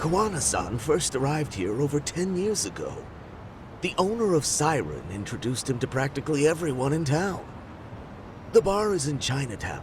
Kawana-san first arrived here over 10 years ago. The owner of Siren introduced him to practically everyone in town. The bar is in Chinatown.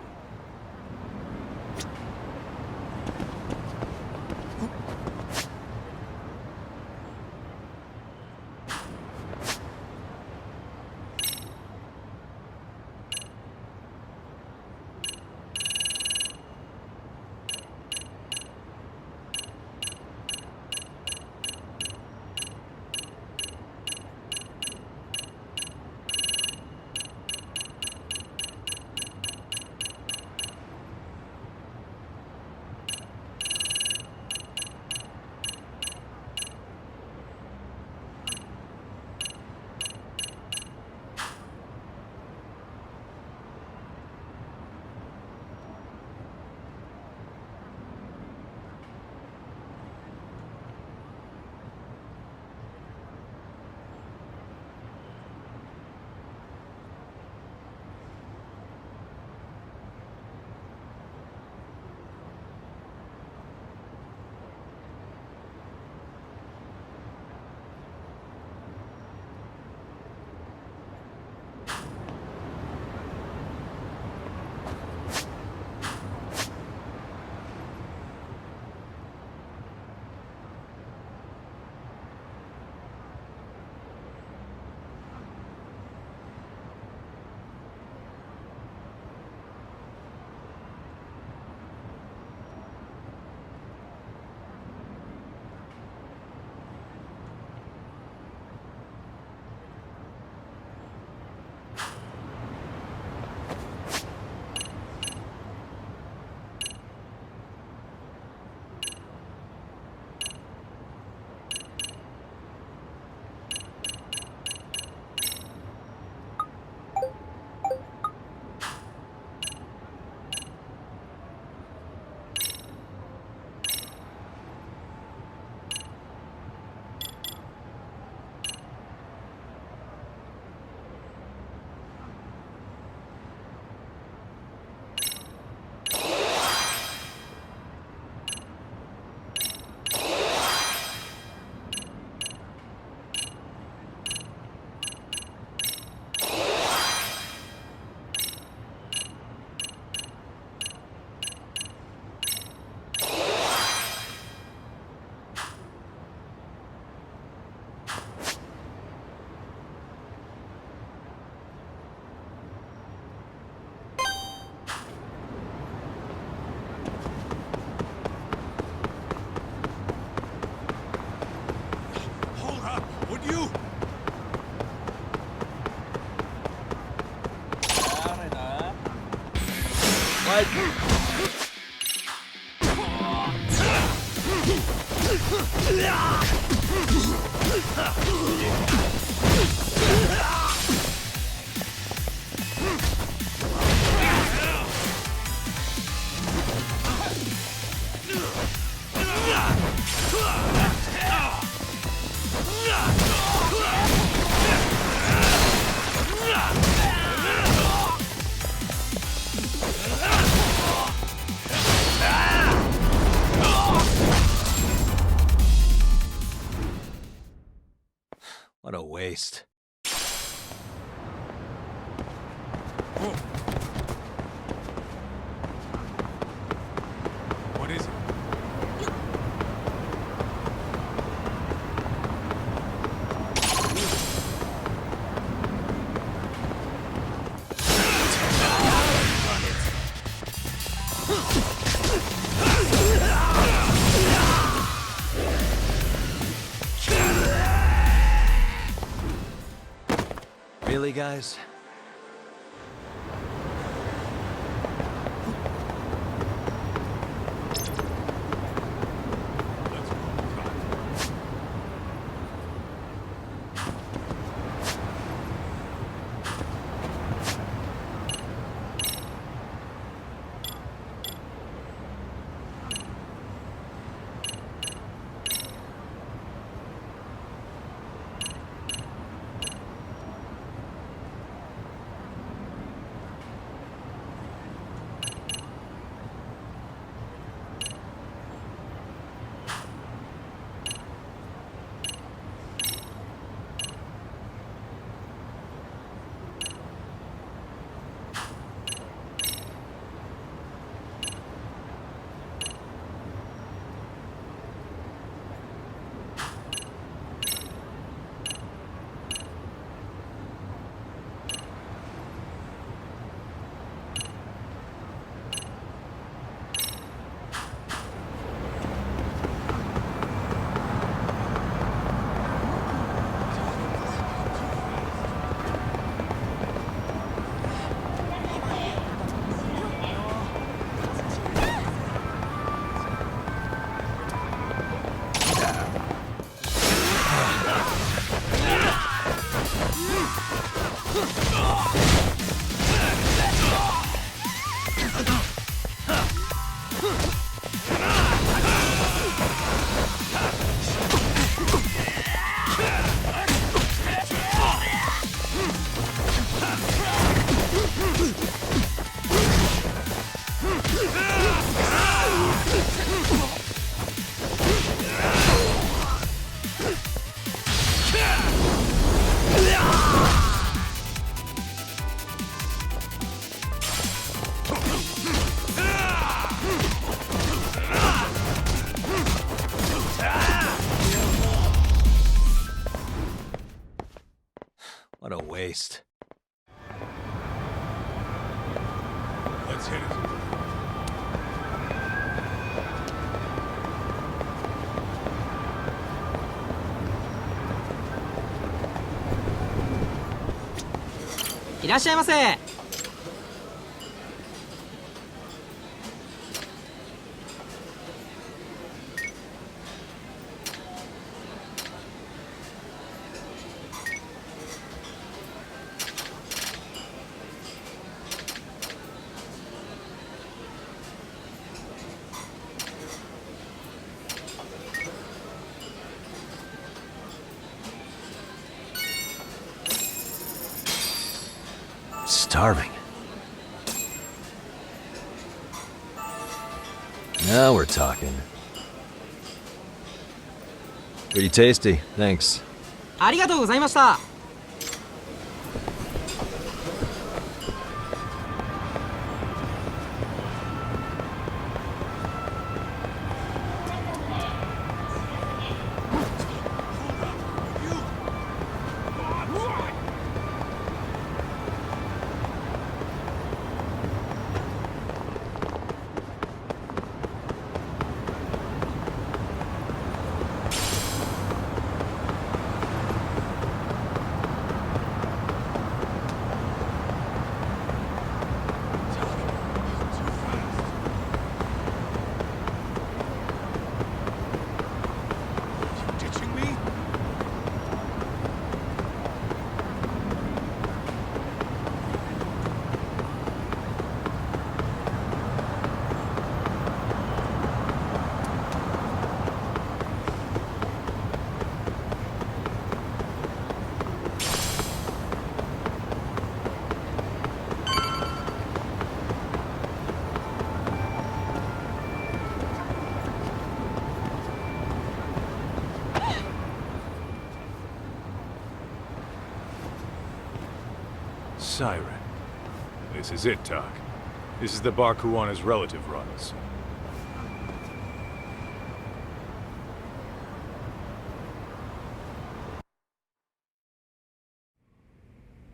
What a waste. What is it? Really, guys? waste. Let's hit it.いらっしゃいませ。Starving. Now we're talking. Pretty tasty, thanks. ありがとうございました。Ditching me? Siren. This is it, Doc. This is the bar Kuwana's relative runs.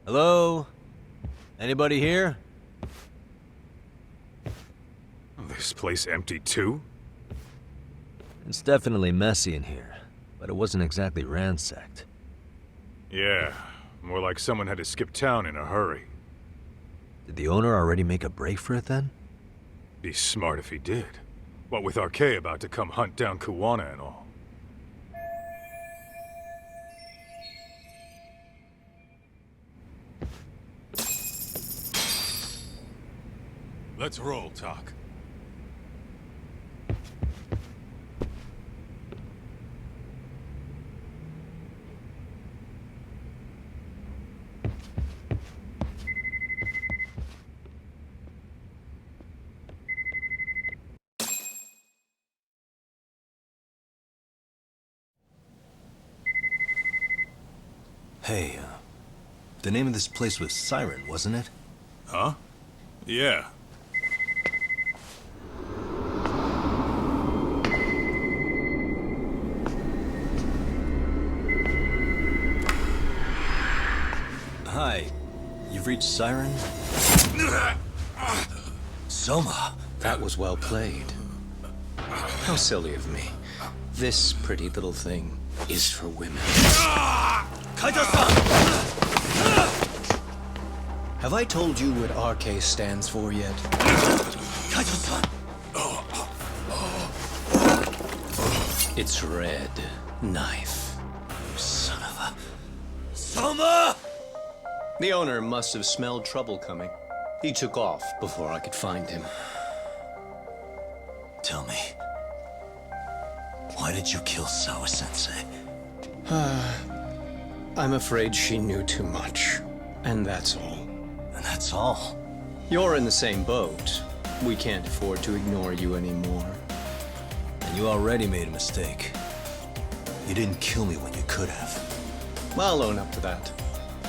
Hello? Anybody here? This place empty too? It's definitely messy in here, but it wasn't exactly ransacked. Yeah, more like someone had to skip town in a hurry. Did the owner already make a break for it then? Be smart if he did. What with Arcade about to come hunt down Kuwana and all. Let's roll, Talk. Hey, the name of this place was Siren, wasn't it? Huh? Yeah. Hi, you've reached Siren? Soma! That was well played. How silly of me. This pretty little thing is for women. Have I told you what RK stands for yet? Kaito-san! It's red knife. Son of a... Soma! The owner must have smelled trouble coming. He took off before I could find him. Tell me, why did you kill Sawa-sensei? I'm afraid she knew too much. And that's all. And that's all? You're in the same boat. We can't afford to ignore you anymore. And you already made a mistake. You didn't kill me when you could have. I'll own up to that.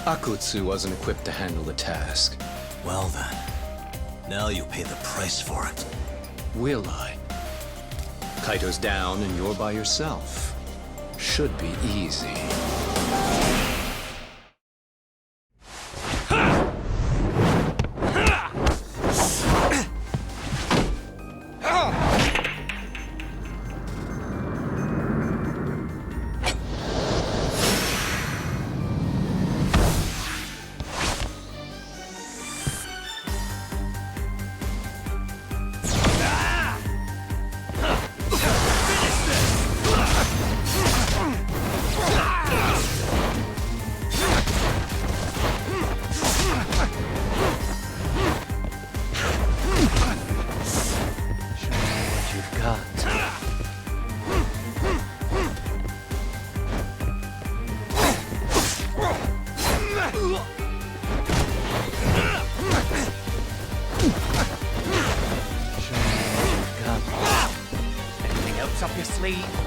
Akutsu wasn't equipped to handle the task. Well then, now you'll pay the price for it. Will I? Kaito's down and you're by yourself. Should be easy. up your sleeve?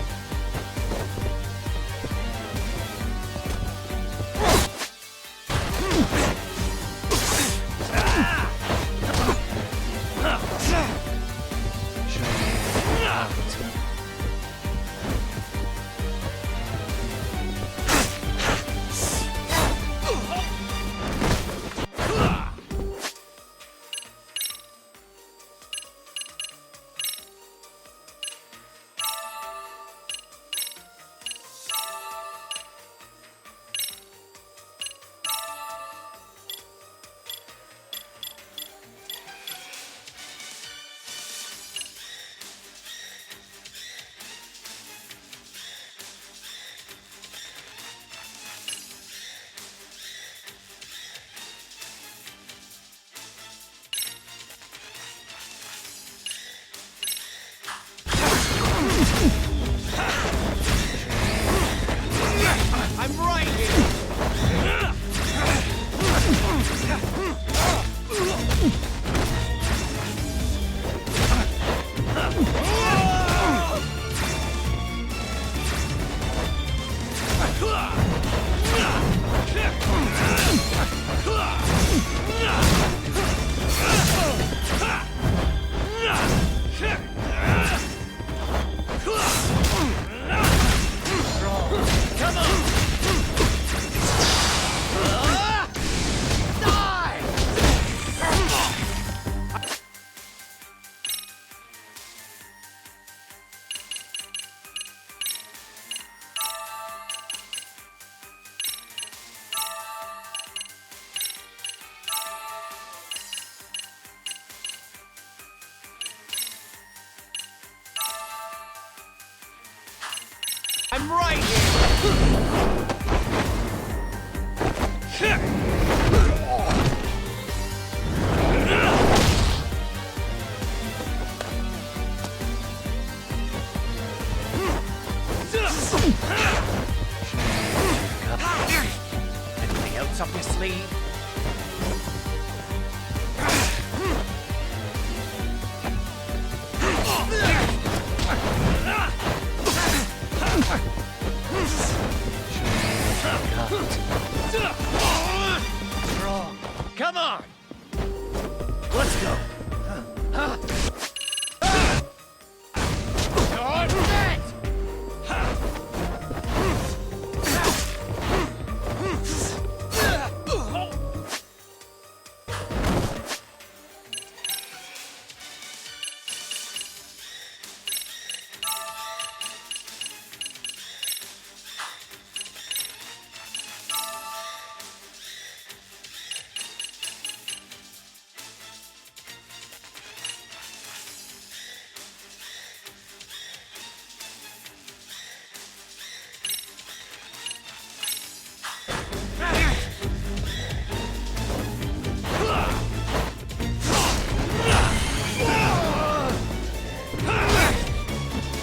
I'm right here! I'm right Anything else up your sleeve? Wrong. Come on! Let's go. You're dead!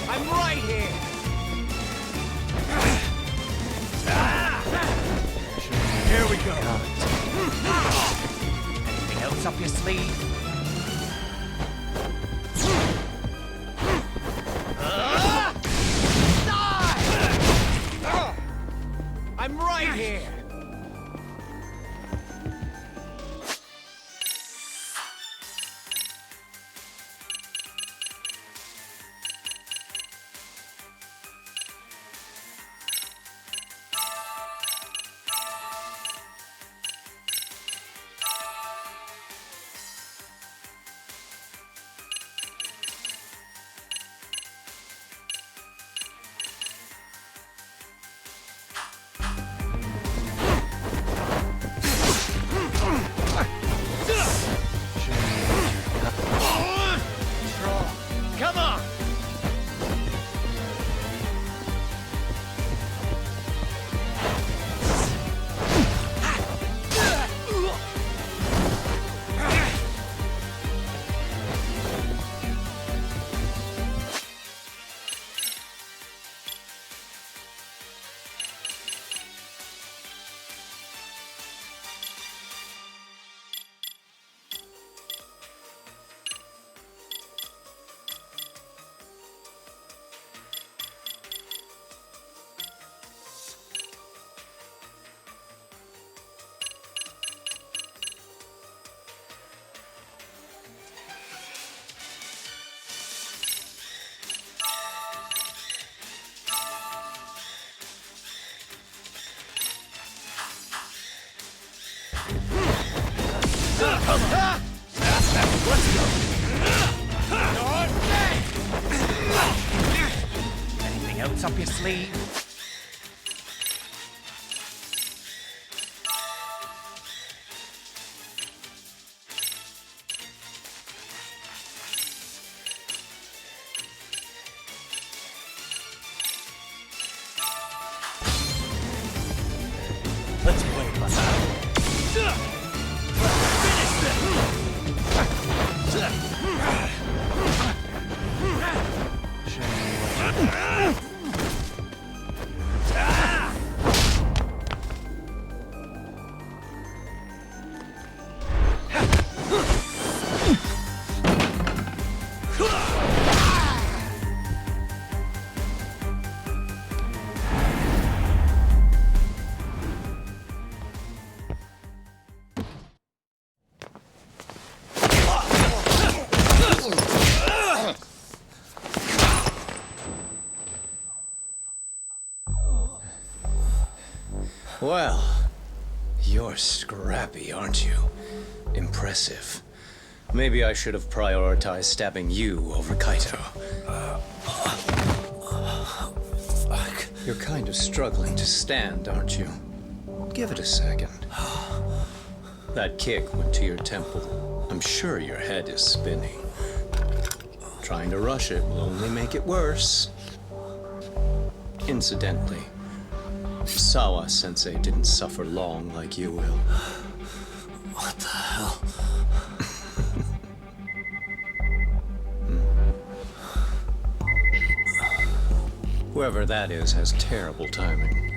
I'm right here! Here we go. Anything else up your sleeve? I'm right here! else up your sleeve? Let's play it, Well, you're scrappy, aren't you? Impressive. Maybe I should have prioritized stabbing you over Kaito. Fuck. You're kind of struggling to stand, aren't you? Give it a second. That kick went to your temple. I'm sure your head is spinning. Trying to rush it will only make it worse. Incidentally, Sawa-sensei didn't suffer long like you will. What the hell? Whoever that is has terrible timing.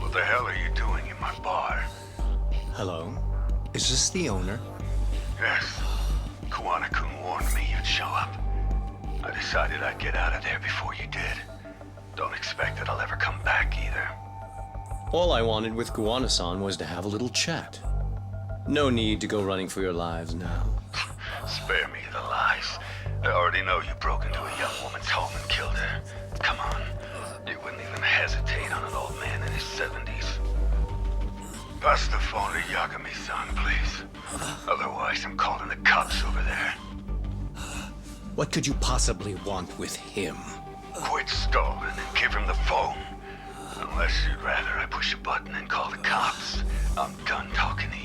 What the hell are you doing in my bar? Hello? Is this the owner? Yes. Kuwana-kun warned me you'd show up. I decided I'd get out of there before you did. Don't expect that I'll ever come back either. All I wanted with Kuwana-san was to have a little chat. No need to go running for your lives now. Spare me the lies. I already know you broke into a young woman's home and killed her. Come on. You wouldn't even hesitate on an old man in his 70s. Pass the phone to Yagami-san, please. Otherwise, I'm calling the cops over there. What could you possibly want with him? Quit stalling and give him the phone. Unless you'd rather I push a button and call the cops. I'm done talking to you.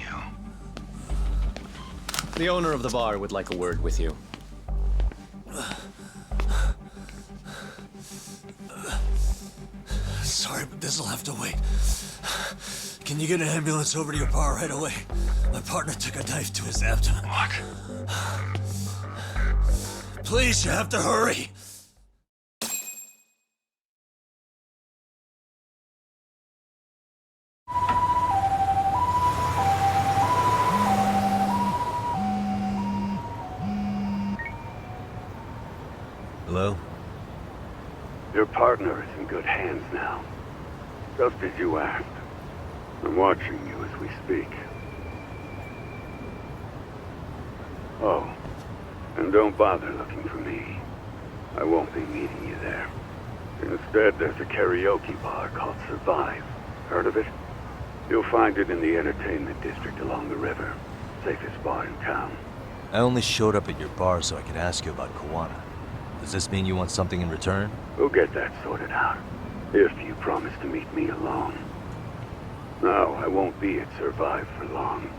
The owner of the bar would like a word with you. Sorry, but this'll have to wait. Can you get an ambulance over to your bar right away? My partner took a knife to his abdomen. What? Please, you have to hurry. Hello? Your partner is in good hands now. Just as you asked. I'm watching you as we speak. Oh, and don't bother looking for me. I won't be meeting you there. Instead, there's a karaoke bar called Survive. Heard of it? You'll find it in the entertainment district along the river. Safest bar in town. I only showed up at your bar so I could ask you about Kuwana. Does this mean you want something in return? We'll get that sorted out. If you promise to meet me alone. No, I won't be at Survive for long.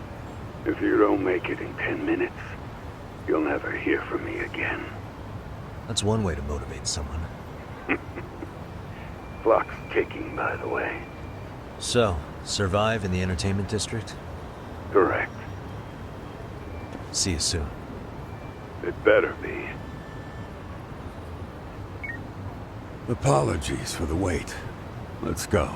If you don't make it in 10 minutes, you'll never hear from me again. That's one way to motivate someone. Clock's ticking, by the way. So, Survive in the entertainment district? Correct. See you soon. It better be. Apologies for the wait. Let's go.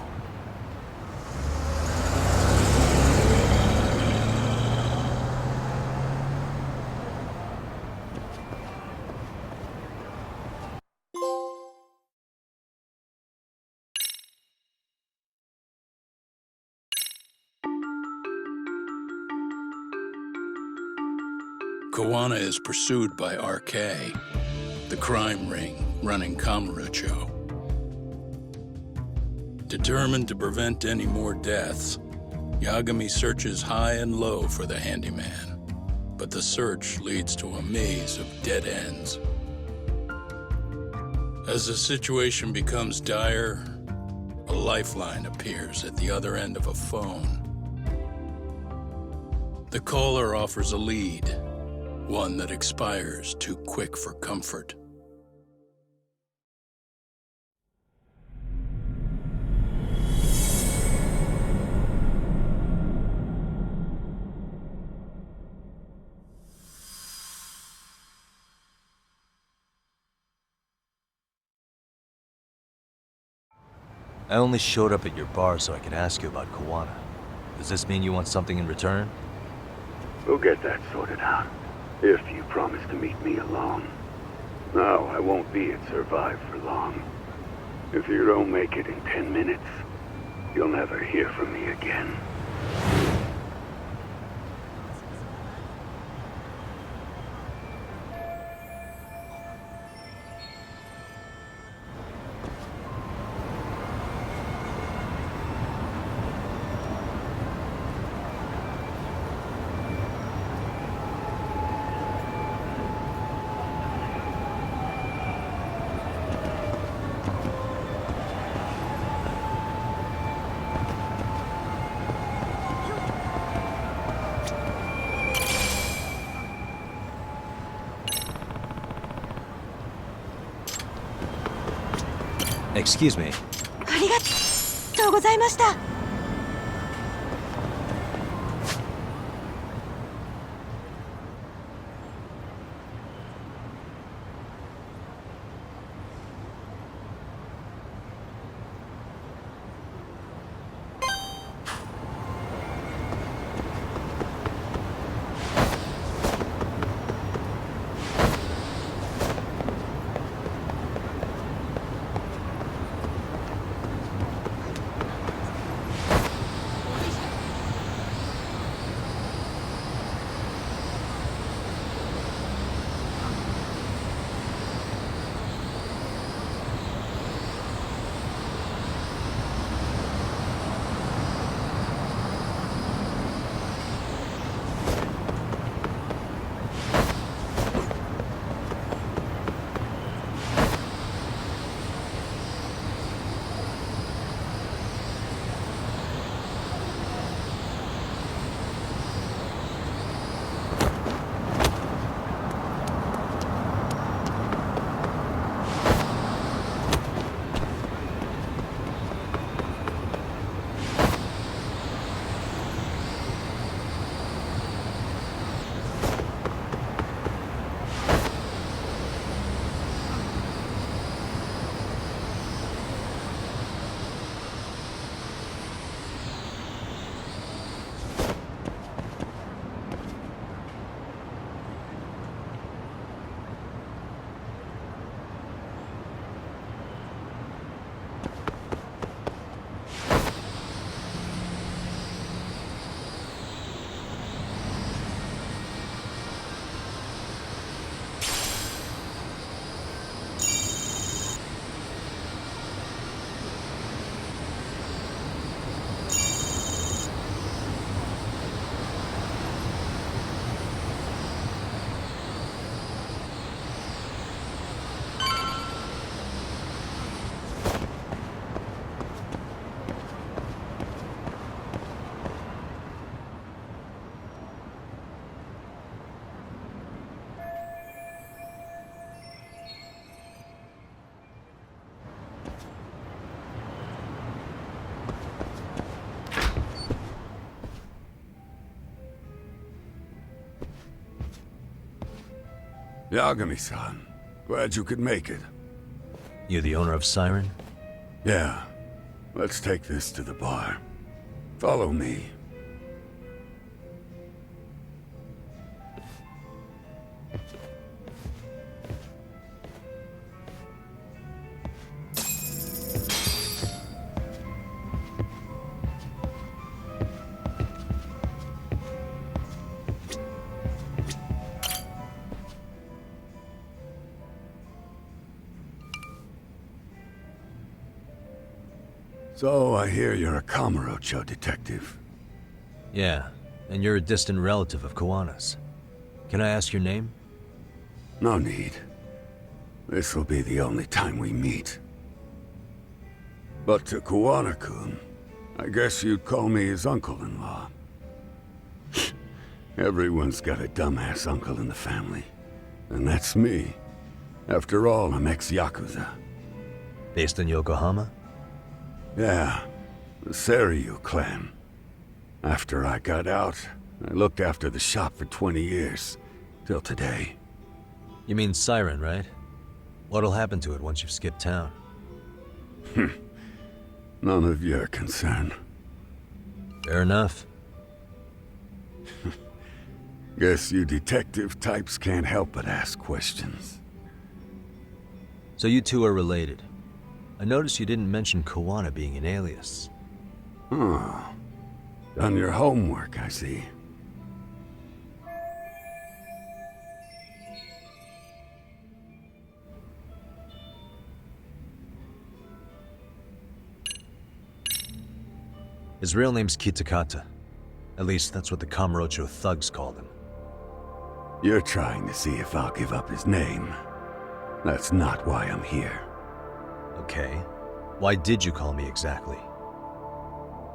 Kuwana is pursued by RK, the crime ring running Kamurocho. Determined to prevent any more deaths, Yagami searches high and low for the handyman. but the search leads to a maze of dead ends. As the situation becomes dire, a lifeline appears at the other end of a phone. The caller offers a lead, one that expires too quick for comfort. I only showed up at your bar so I could ask you about Koana. Does this mean you want something in return? We'll get that sorted out, if you promise to meet me alone. No, I won't be at Survive for long. If you don't make it in 10 minutes, you'll never hear from me again. Excuse me. ありがとうございました。Yagami-san, glad you could make it. You the owner of Siren? Yeah. Let's take this to the bar. Follow me. So, I hear you're a Kamurocho detective. Yeah, and you're a distant relative of Koana's. Can I ask your name? No need. This'll be the only time we meet. But to Kuwana-kun, I guess you'd call me his uncle-in-law. Everyone's got a dumbass uncle in the family. And that's me. After all, I'm ex-Yakuza. Based in Yokohama? Yeah, the Seiryu clan. After I got out, I looked after the shop for 20 years. Till today. You mean Siren, right? What'll happen to it once you've skipped town? None of your concern. Fair enough. Guess you detective types can't help but ask questions. So you two are related. I noticed you didn't mention Kuwana being an alias. Oh. Done your homework, I see. His real name's Kitakata. At least that's what the Kamurocho thugs called him. You're trying to see if I'll give up his name. That's not why I'm here. Okay. Why did you call me exactly?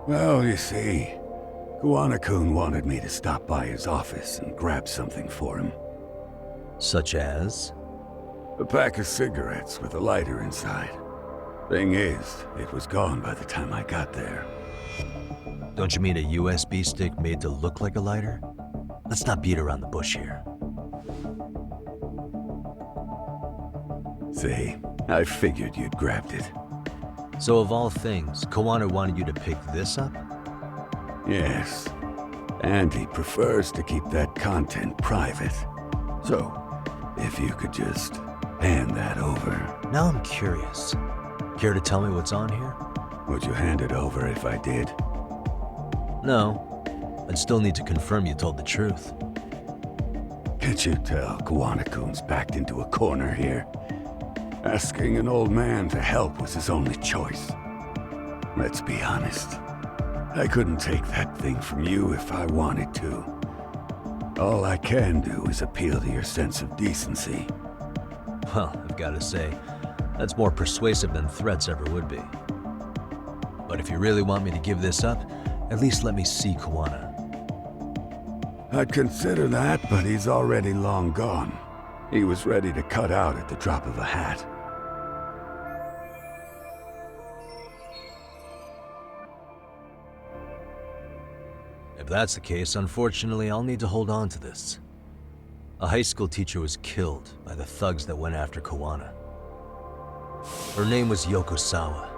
Well, you see, Kuwana-kun wanted me to stop by his office and grab something for him. Such as? A pack of cigarettes with a lighter inside. Thing is, it was gone by the time I got there. Don't you mean a USB stick made to look like a lighter? Let's not beat around the bush here. See, I figured you'd grabbed it. So of all things, Kuwana wanted you to pick this up? Yes. And he prefers to keep that content private. So, if you could just hand that over. Now I'm curious. Care to tell me what's on here? Would you hand it over if I did? No. I'd still need to confirm you told the truth. Can't you tell Kuwana-kun's backed into a corner here? Asking an old man to help was his only choice. Let's be honest. I couldn't take that thing from you if I wanted to. All I can do is appeal to your sense of decency. Well, I've got to say, that's more persuasive than threats ever would be. But if you really want me to give this up, at least let me see Kuwana. I'd consider that, but he's already long gone. He was ready to cut out at the drop of a hat. If that's the case, unfortunately, I'll need to hold on to this. A high school teacher was killed by the thugs that went after Kuwana. Her name was Yoko Sawa,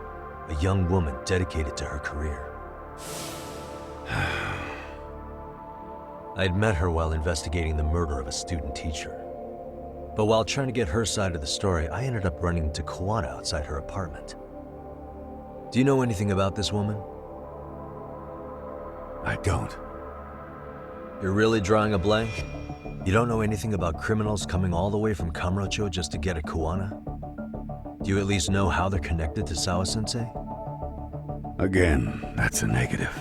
a young woman dedicated to her career. I'd met her while investigating the murder of a student teacher. But while trying to get her side of the story, I ended up running into Kuwana outside her apartment. Do you know anything about this woman? I don't. You're really drawing a blank? You don't know anything about criminals coming all the way from Kamurocho just to get at Kuwana? Do you at least know how they're connected to Sawa-sensei? Again, that's a negative.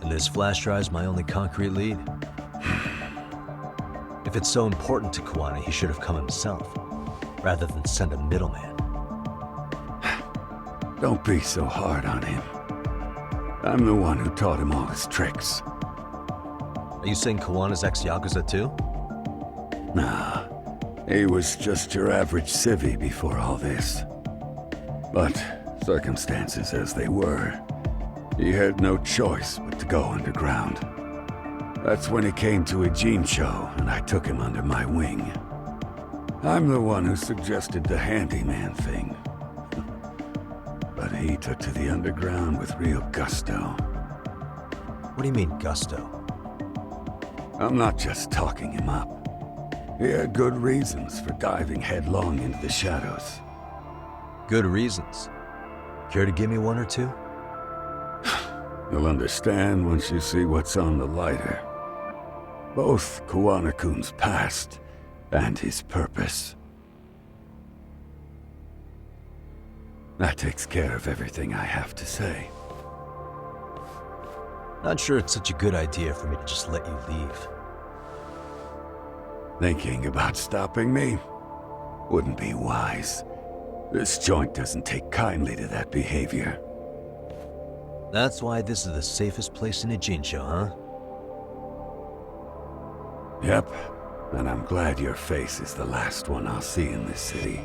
And this flash drive's my only concrete lead. If it's so important to Kuwana, he should have come himself, rather than send a middleman. Don't be so hard on him. I'm the one who taught him all his tricks. Are you saying Kuwana's ex-Yakuza too? Nah, he was just your average civvy before all this. But circumstances as they were, he had no choice but to go underground. That's when he came to a Jinsho, and I took him under my wing. I'm the one who suggested the handyman thing. But he took to the underground with real gusto. What do you mean, gusto? I'm not just talking him up. He had good reasons for diving headlong into the shadows. Good reasons? Care to give me one or two? You'll understand once you see what's on the lighter. Both Kuwana-kun's past and his purpose. That takes care of everything I have to say. Not sure it's such a good idea for me to just let you leave. Thinking about stopping me? Wouldn't be wise. This joint doesn't take kindly to that behavior. That's why this is the safest place in Ijincho, huh? Yep. And I'm glad your face is the last one I'll see in this city.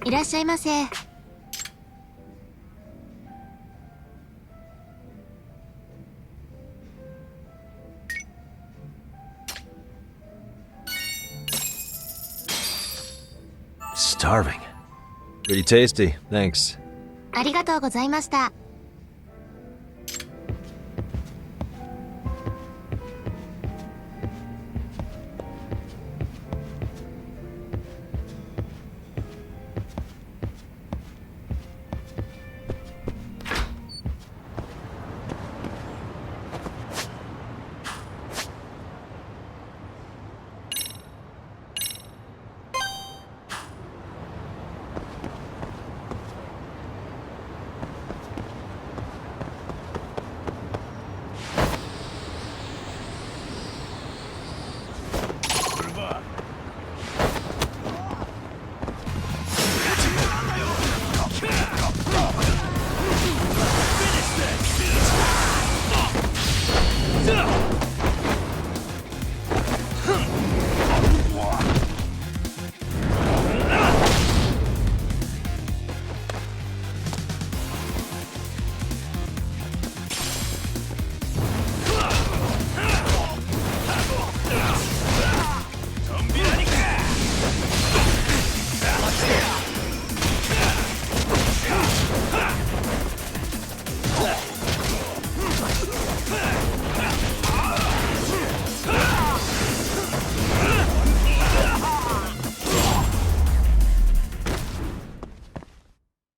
いらっしゃいませ。Starving. Pretty tasty, thanks. ありがとうございました。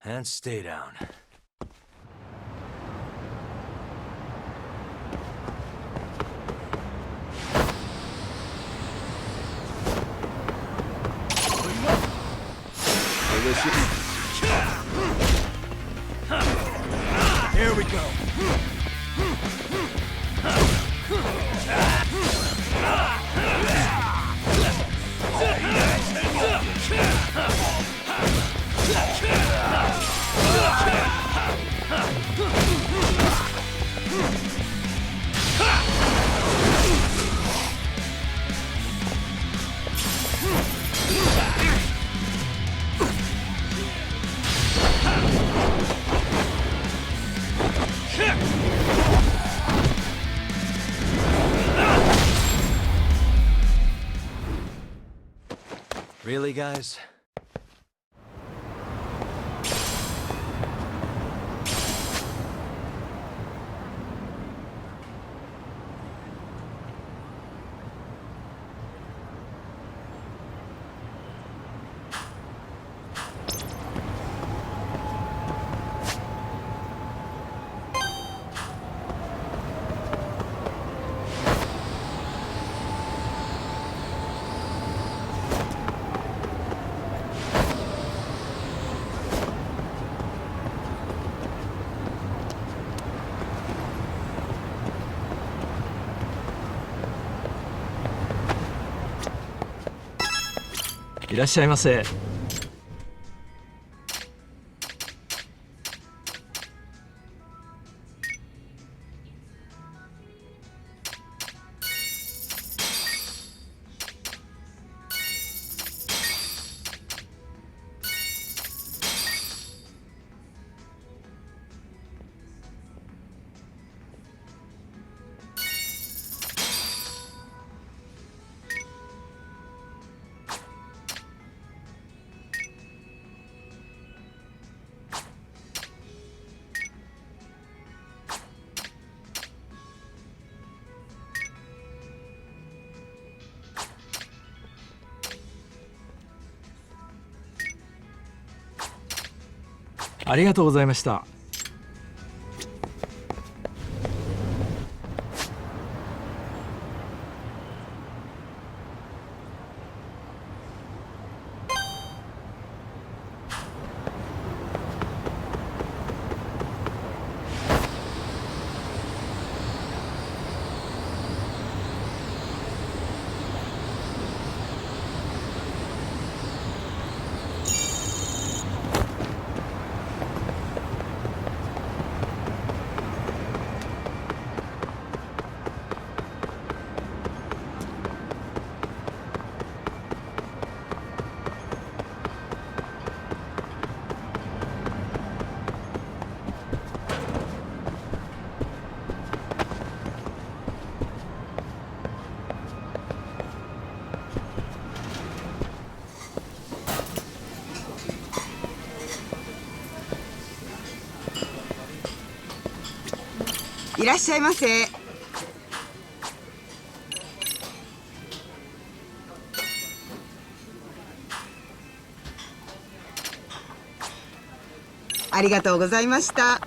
And stay down. Here we go. Really, guys?いらっしゃいませ。ありがとうございました。いらっしゃいませ。ありがとうございました。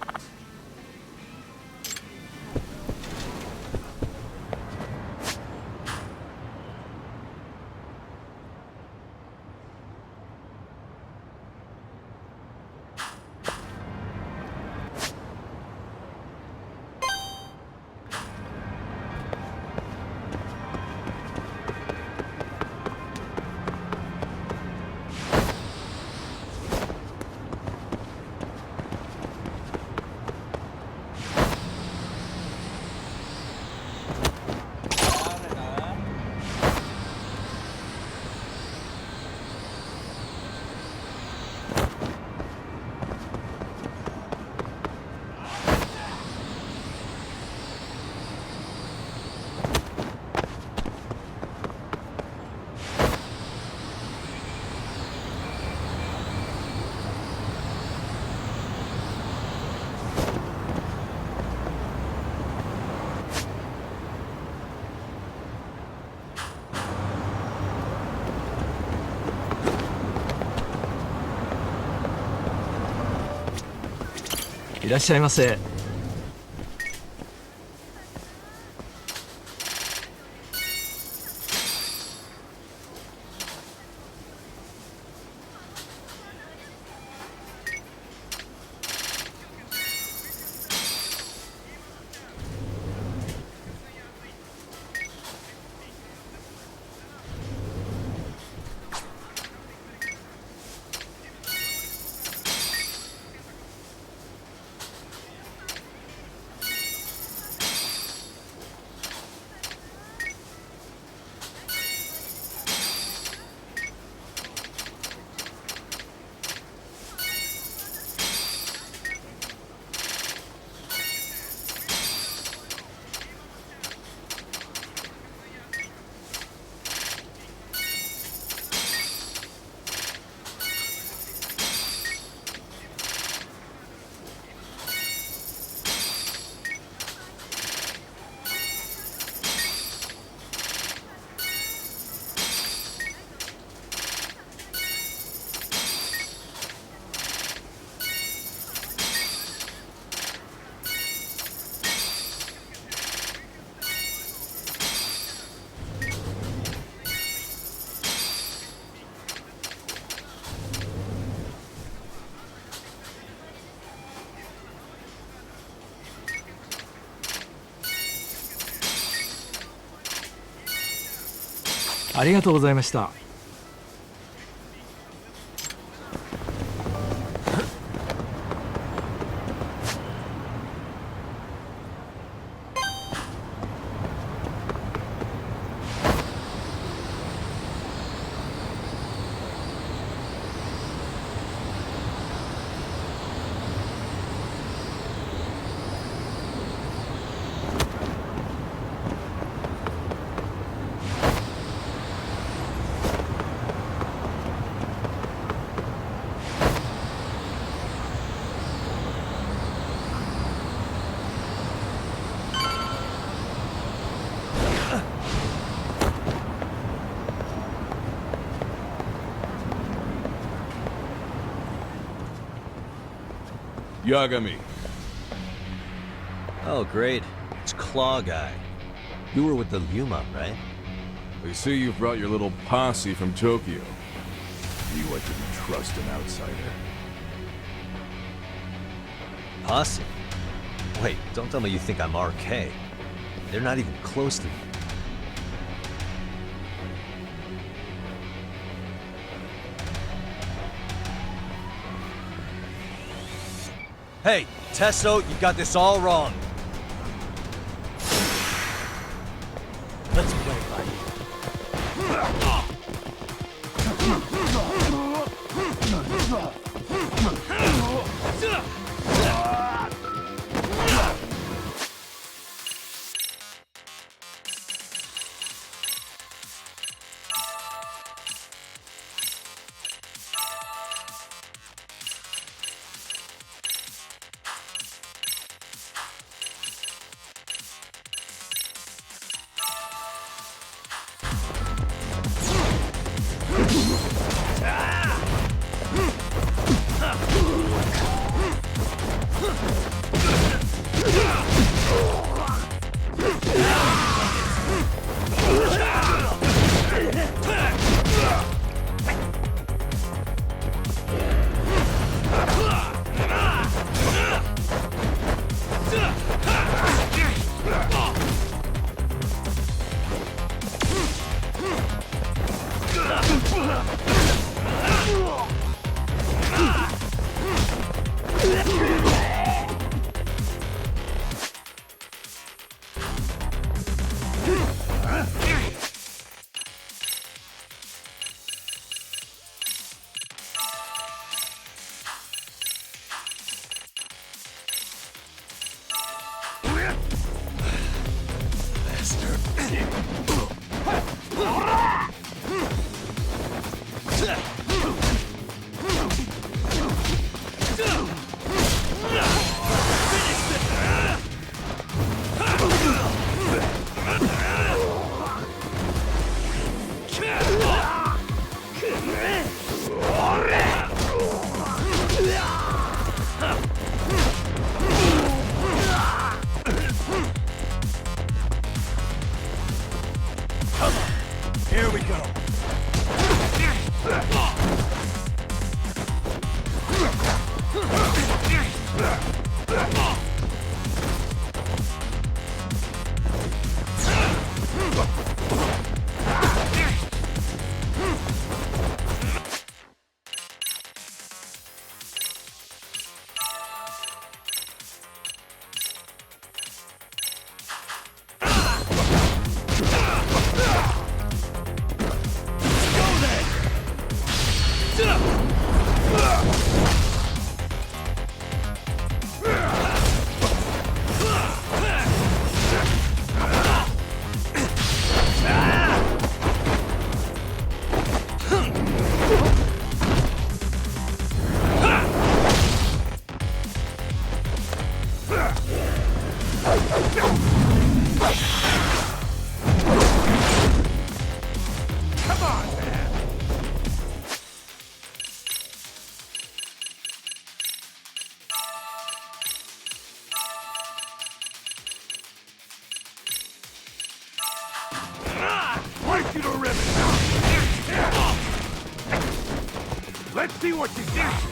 いらっしゃいませ。ありがとうございました。Yagami. Oh, great. It's Claw Guy. You were with the Yuma, right? They say you've brought your little posse from Tokyo. You like to trust an outsider. Posse? Wait, don't tell me you think I'm RK. They're not even close to me. Hey, Tesso, you got this all wrong. Let's play, buddy. Here we go. You to ribbon. Let's see what you got.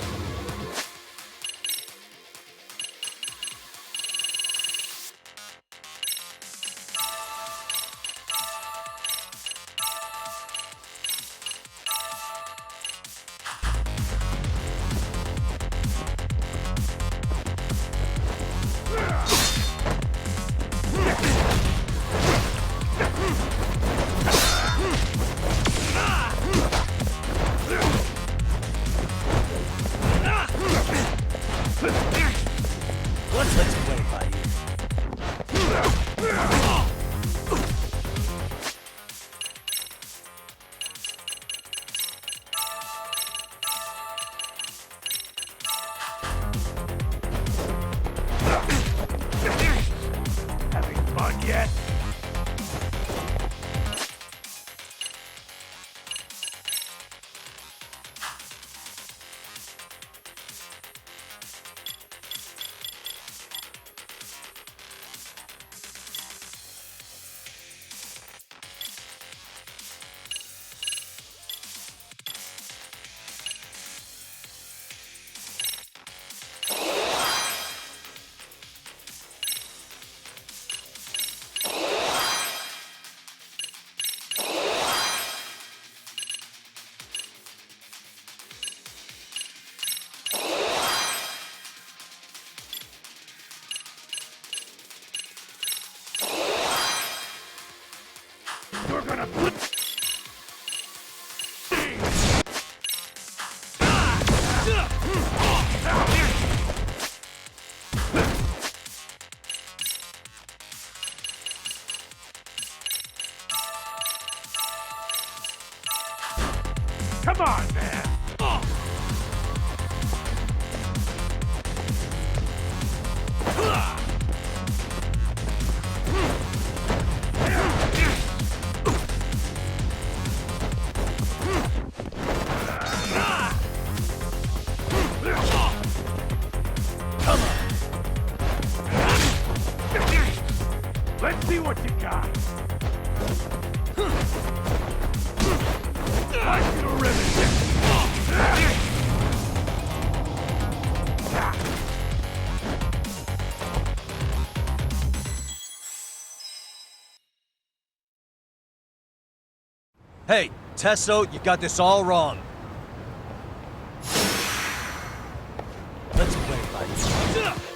Let's play, buddy. Having fun yet? Come on, man! Let's see what you got. Like you to Hey, Tesso, you got this all wrong. Let's play by you.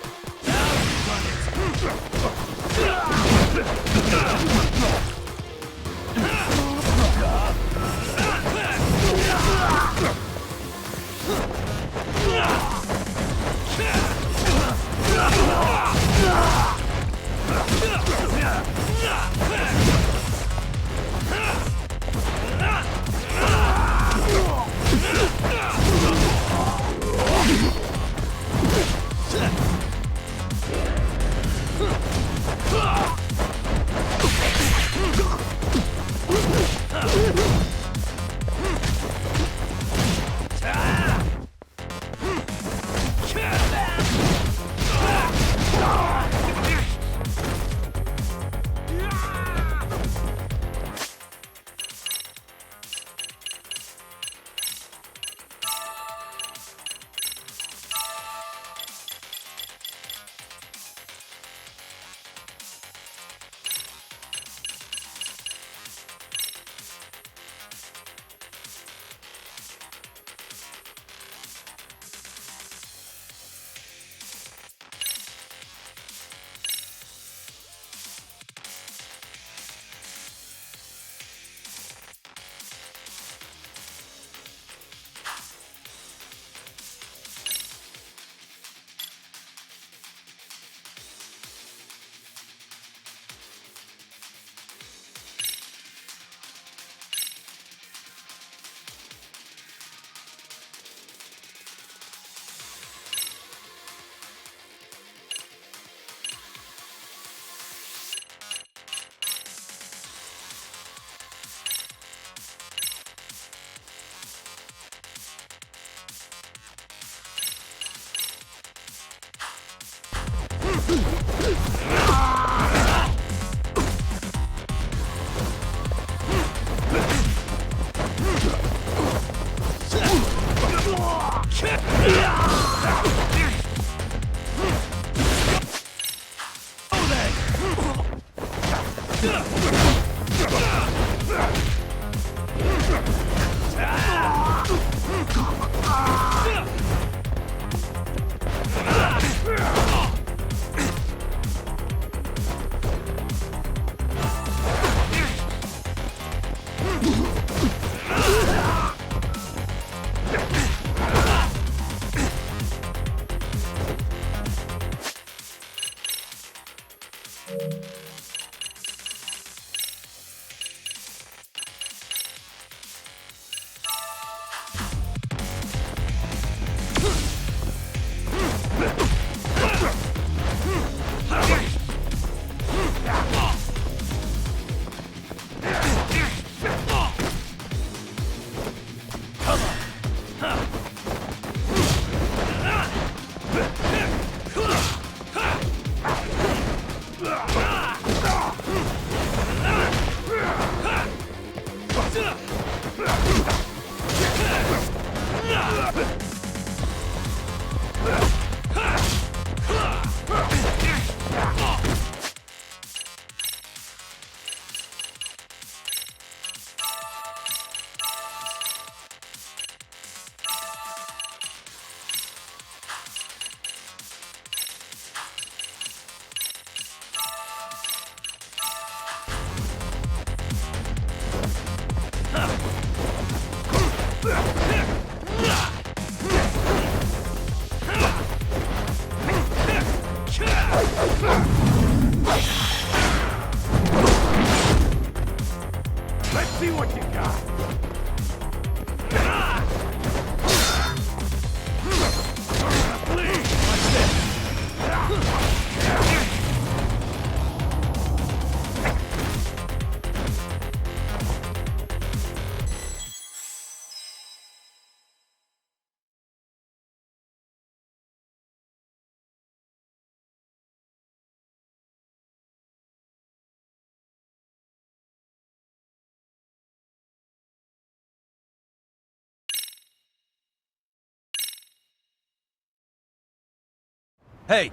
Hey!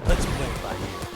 Let's play it by ear.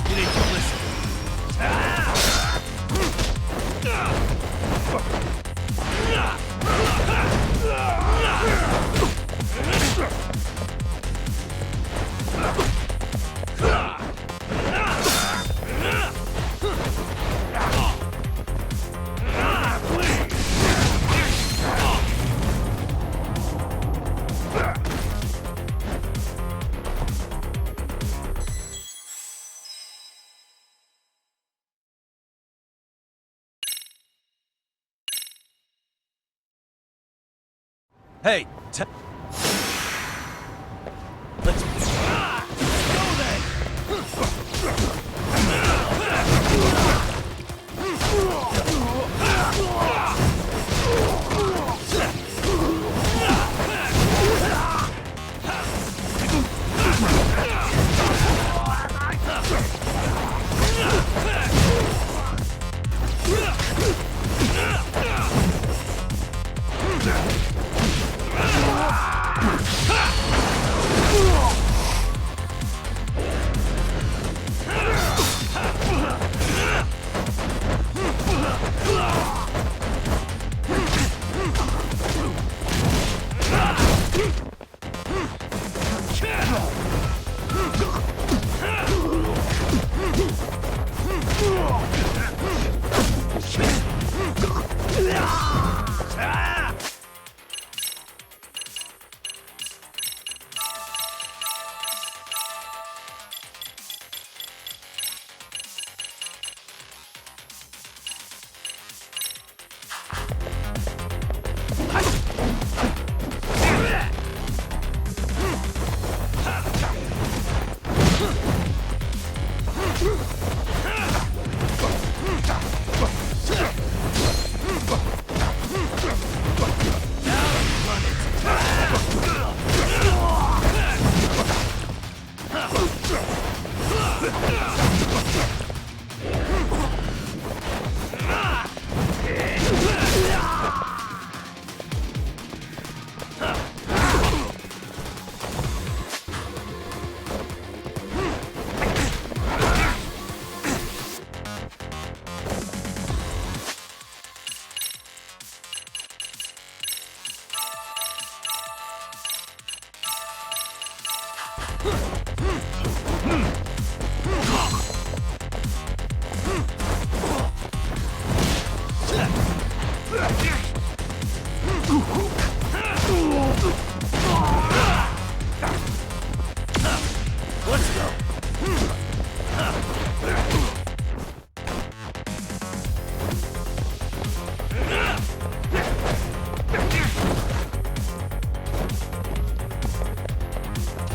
You need to listen. Hey, let's go then.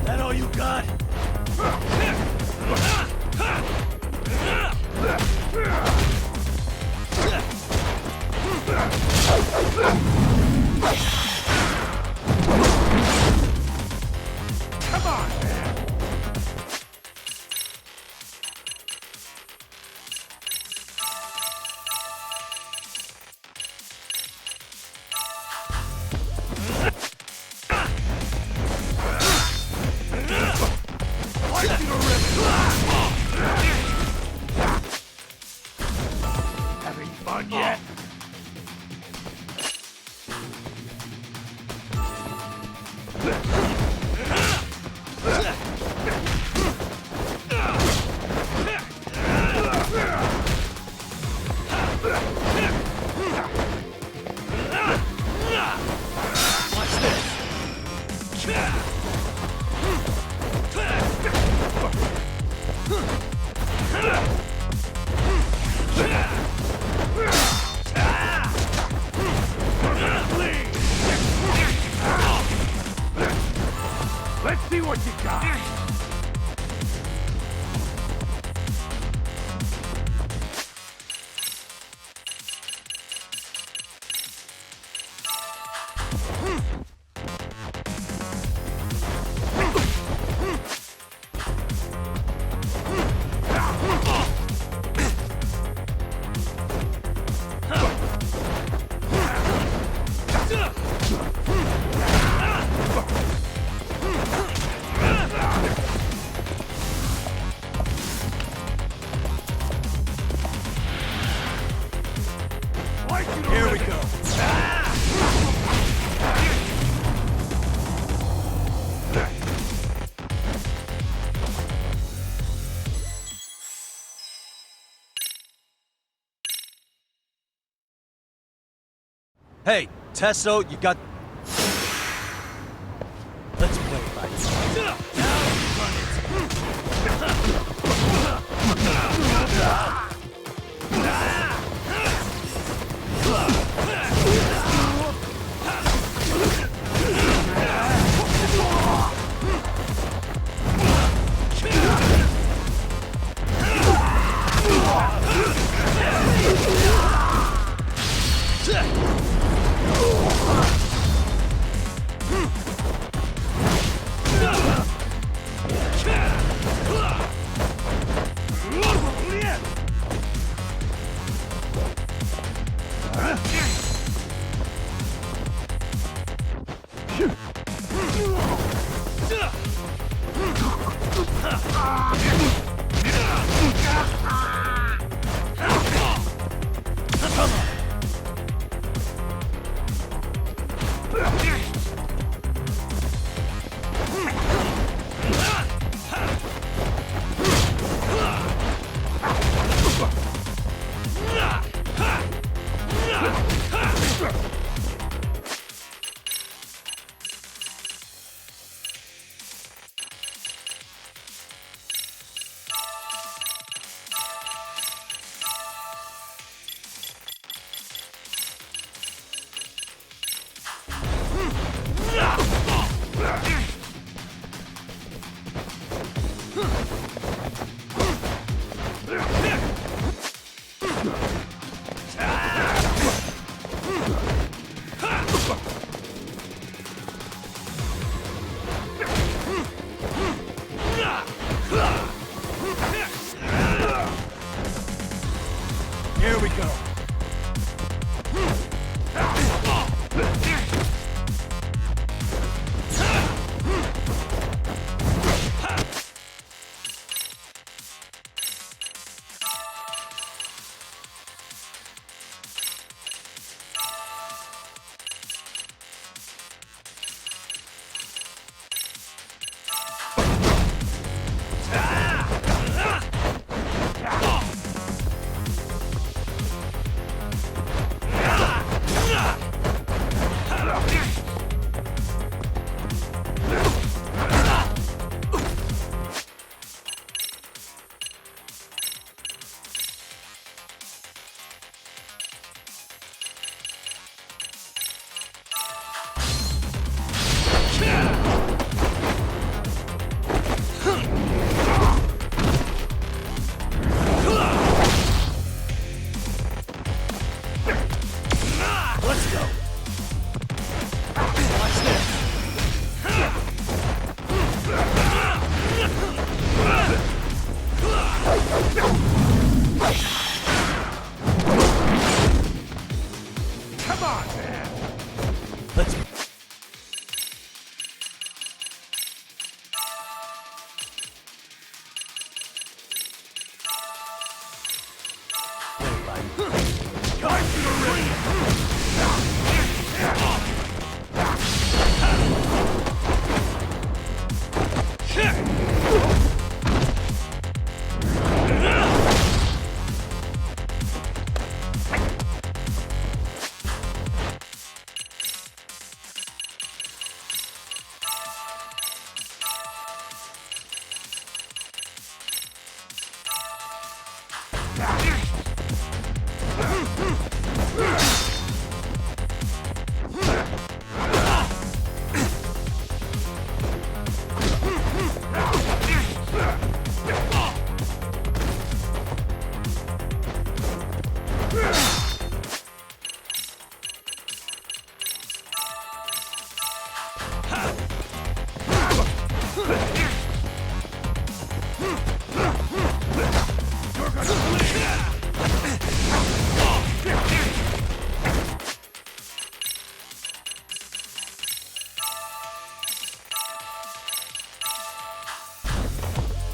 That all you got? Come on, man! Having fun yet? Watch this! Let's see what you got! Here we go. Hey, Tesso, you got... Let's play it by ear.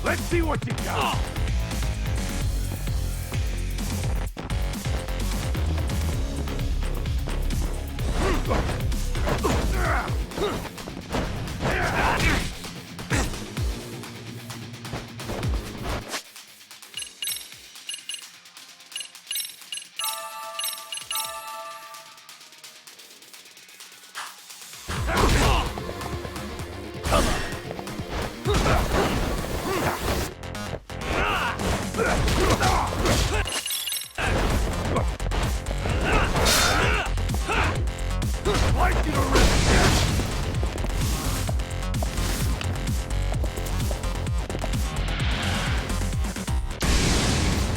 Let's see what you got.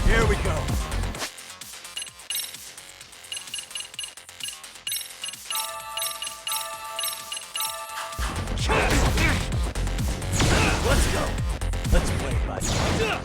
Here we go. Let's go. Let's play by ear.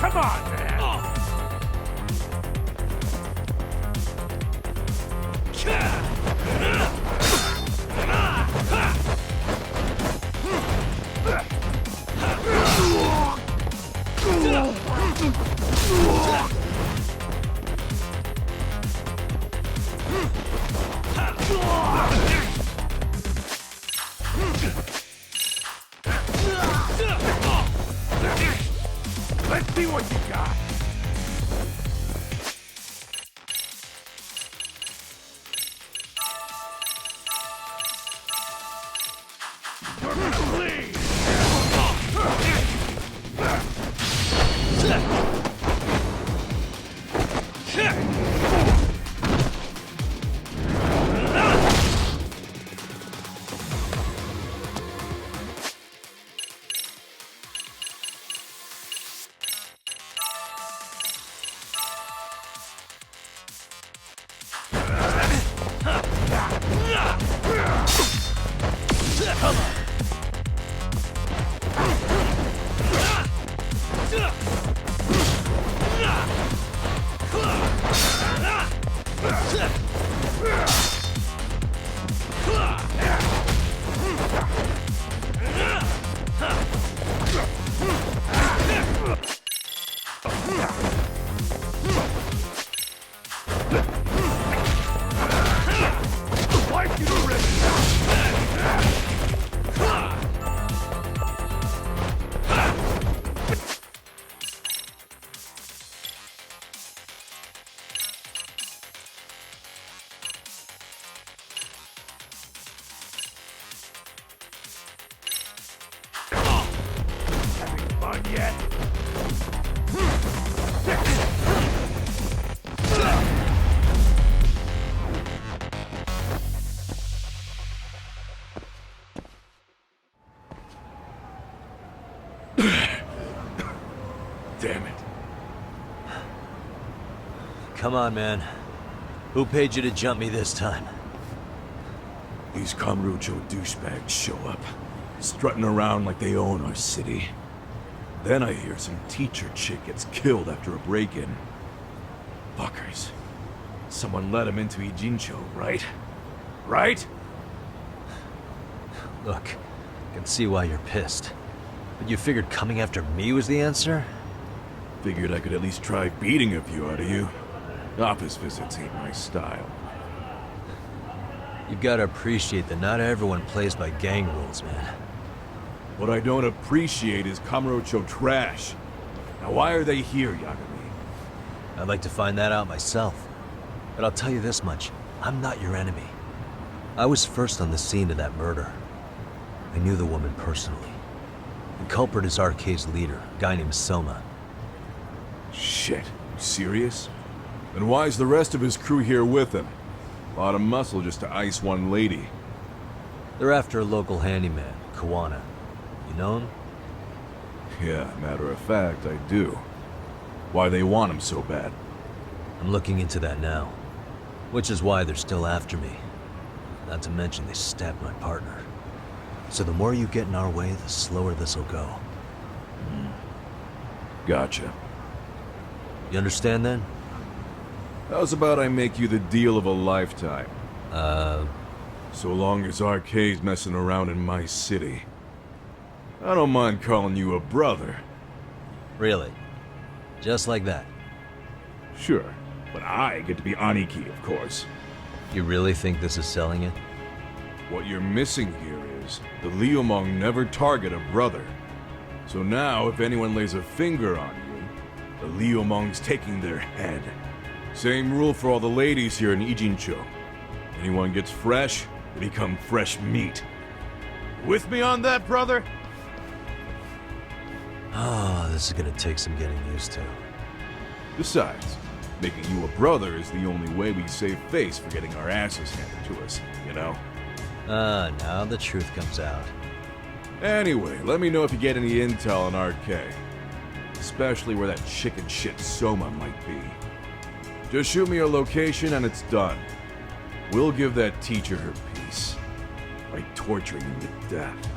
Come on, man! Let's see what you got. You're gonna bleed. Damn it. Come on, man. Who paid you to jump me this time? These Kamurocho douchebags show up, strutting around like they own our city. Then I hear some teacher chick gets killed after a break-in. Fuckers. Someone let him into Ijincho, right? Right? Look, I can see why you're pissed. But you figured coming after me was the answer? Figured I could at least try beating a few out of you. Office visits ain't my style. You've got to appreciate that not everyone plays by gang rules, man. What I don't appreciate is Kamurocho trash. Now why are they here, Yagami? I'd like to find that out myself. But I'll tell you this much, I'm not your enemy. I was first on the scene of that murder. I knew the woman personally. The culprit is RK's leader, a guy named Soma. Shit, you serious? Then why's the rest of his crew here with him? A lot of muscle just to ice one lady. They're after a local handyman, Kawana. You know him? Yeah, matter of fact, I do. Why they want him so bad? I'm looking into that now. Which is why they're still after me. Not to mention they stabbed my partner. So the more you get in our way, the slower this'll go. Gotcha. You understand then? How's about I make you the deal of a lifetime? So long as RK's messing around in my city. I don't mind calling you a brother. Really? Just like that? Sure, but I get to be Aniki, of course. You really think this is selling it? What you're missing here is the Liumong never target a brother. So now, if anyone lays a finger on you, the Liumong's taking their head. Same rule for all the ladies here in Ijincho. Anyone gets fresh, they become fresh meat. With me on that, brother? Oh, this is gonna take some getting used to. Besides, making you a brother is the only way we save face for getting our asses handed to us, you know? Now the truth comes out. Anyway, let me know if you get any intel on RK. Especially where that chicken shit Soma might be. Just shoot me your location and it's done. We'll give that teacher her peace. By torturing him to death.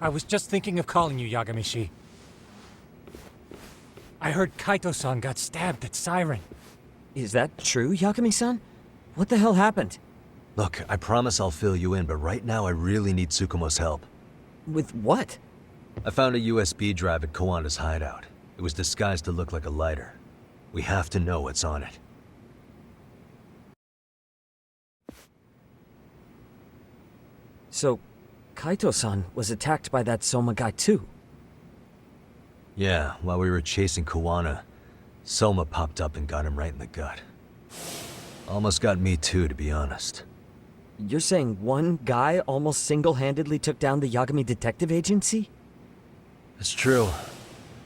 I was just thinking of calling you, Yagamishi. I heard Kaito-san got stabbed at Siren. Is that true, Yagami-san? What the hell happened? Look, I promise I'll fill you in, but right now I really need Tsukumo's help. With what? I found a USB drive at Kawana's hideout. It was disguised to look like a lighter. We have to know what's on it. So, Kaito-san was attacked by that Soma guy too? Yeah, while we were chasing Kawana, Soma popped up and got him right in the gut. Almost got me too, to be honest. You're saying one guy almost single-handedly took down the Yagami Detective Agency? It's true.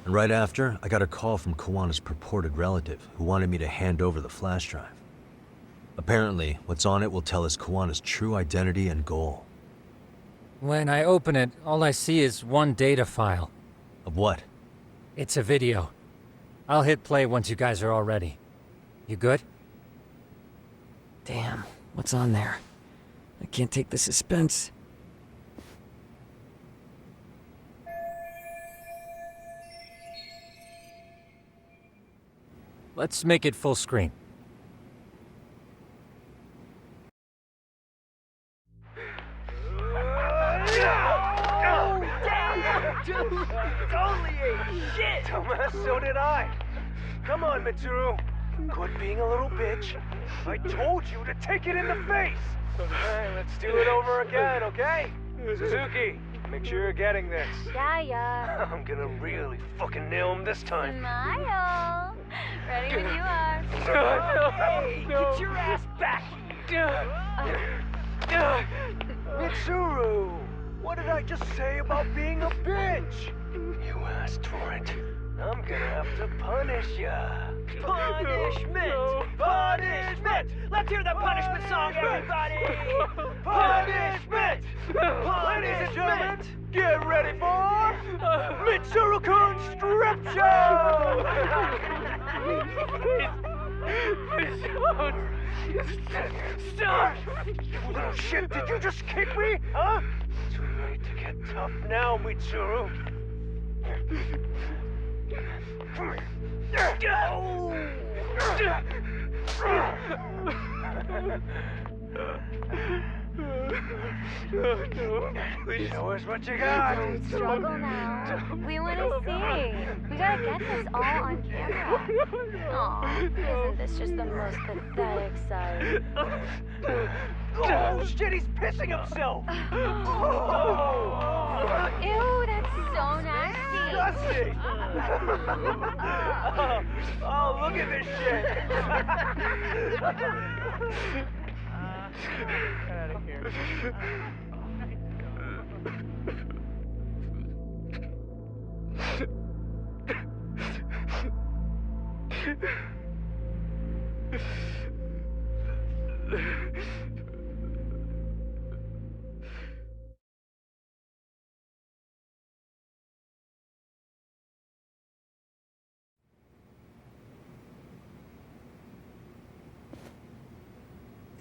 And right after, I got a call from Kawana's purported relative, who wanted me to hand over the flash drive. Apparently, what's on it will tell us Kawana's true identity and goal. When I open it, all I see is one data file. Of what? It's a video. I'll hit play once you guys are all ready. You good? Damn, what's on there? I can't take the suspense. Let's make it full screen. Totally ate shit! Dumbass, so did I. Come on, Mitsuru. Quit being a little bitch. I told you to take it in the face! Alright, let's do it over again, okay? Suzuki, make sure you're getting this. Yeah. I'm gonna really fucking nail him this time. Smile. Ready when you are. Hey, get your ass back! Mitsuru! What did I just say about being a bitch? You asked for it. I'm gonna have to punish ya. Punishment! Punishment! Let's hear the punishment song, everybody! Punishment! Ladies and gentlemen, get ready for Mitsuru-kun Strip Show! Stop! You little shit, did you just kick me? Huh? Too late to get tough now, Mitsuru. Come here. Show us what you got. Don't struggle now. We want to see. We gotta get this all on camera. Aw, isn't this just the most pathetic sight? Oh shit, he's pissing himself! Ew, that's so nasty. Disgusting! Oh, look at this shit! Get out of here.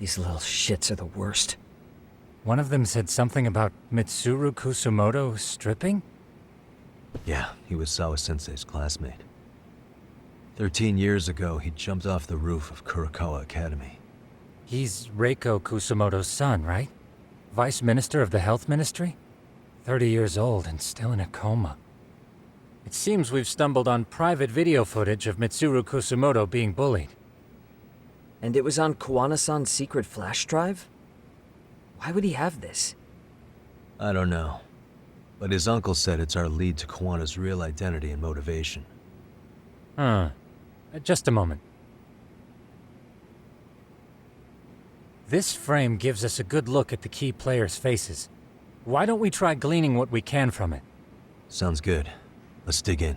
These little shits are the worst. One of them said something about Mitsuru Kusumoto stripping? Yeah, he was Sawa-sensei's classmate. 13 years ago, he jumped off the roof of Kurakawa Academy. He's Reiko Kusumoto's son, right? Vice Minister of the Health Ministry? 30 years old and still in a coma. It seems we've stumbled on private video footage of Mitsuru Kusumoto being bullied. And it was on Kawana-san's secret flash drive? Why would he have this? I don't know. But his uncle said it's our lead to Kawana's real identity and motivation. Huh. Just a moment. This frame gives us a good look at the key players' faces. Why don't we try gleaning what we can from it? Sounds good. Let's dig in.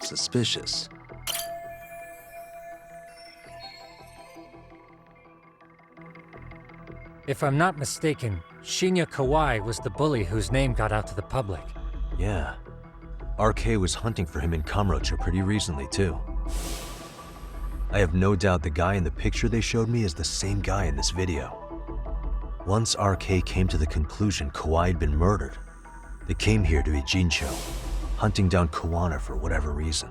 Suspicious. If I'm not mistaken, Shinya Kawai was the bully whose name got out to the public. Yeah. RK was hunting for him in Kamurocho pretty recently, too. I have no doubt the guy in the picture they showed me is the same guy in this video. Once RK came to the conclusion Kawai had been murdered, they came here to Ijincho, hunting down Kawana for whatever reason.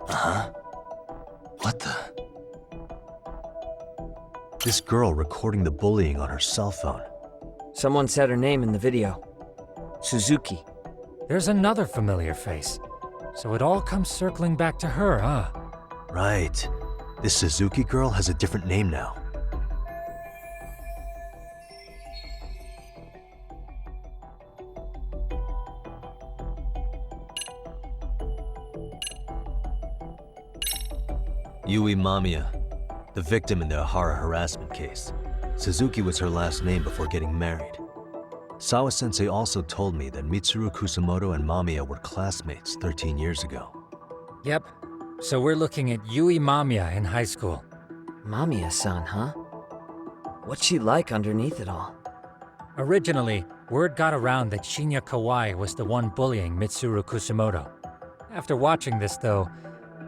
Uh-huh. What the? This girl recording the bullying on her cell phone. Someone said her name in the video. Suzuki. There's another familiar face. So it all comes circling back to her, huh? Right. This Suzuki girl has a different name now. Yui Mamiya, the victim in the Ahara harassment case. Suzuki was her last name before getting married. Sawa-sensei also told me that Mitsuru Kusamoto and Mamiya were classmates 13 years ago. Yep. So we're looking at Yui Mamiya in high school. Mamiya-san, huh? What's she like underneath it all? Originally, word got around that Shinya Kawai was the one bullying Mitsuru Kusamoto. After watching this, though,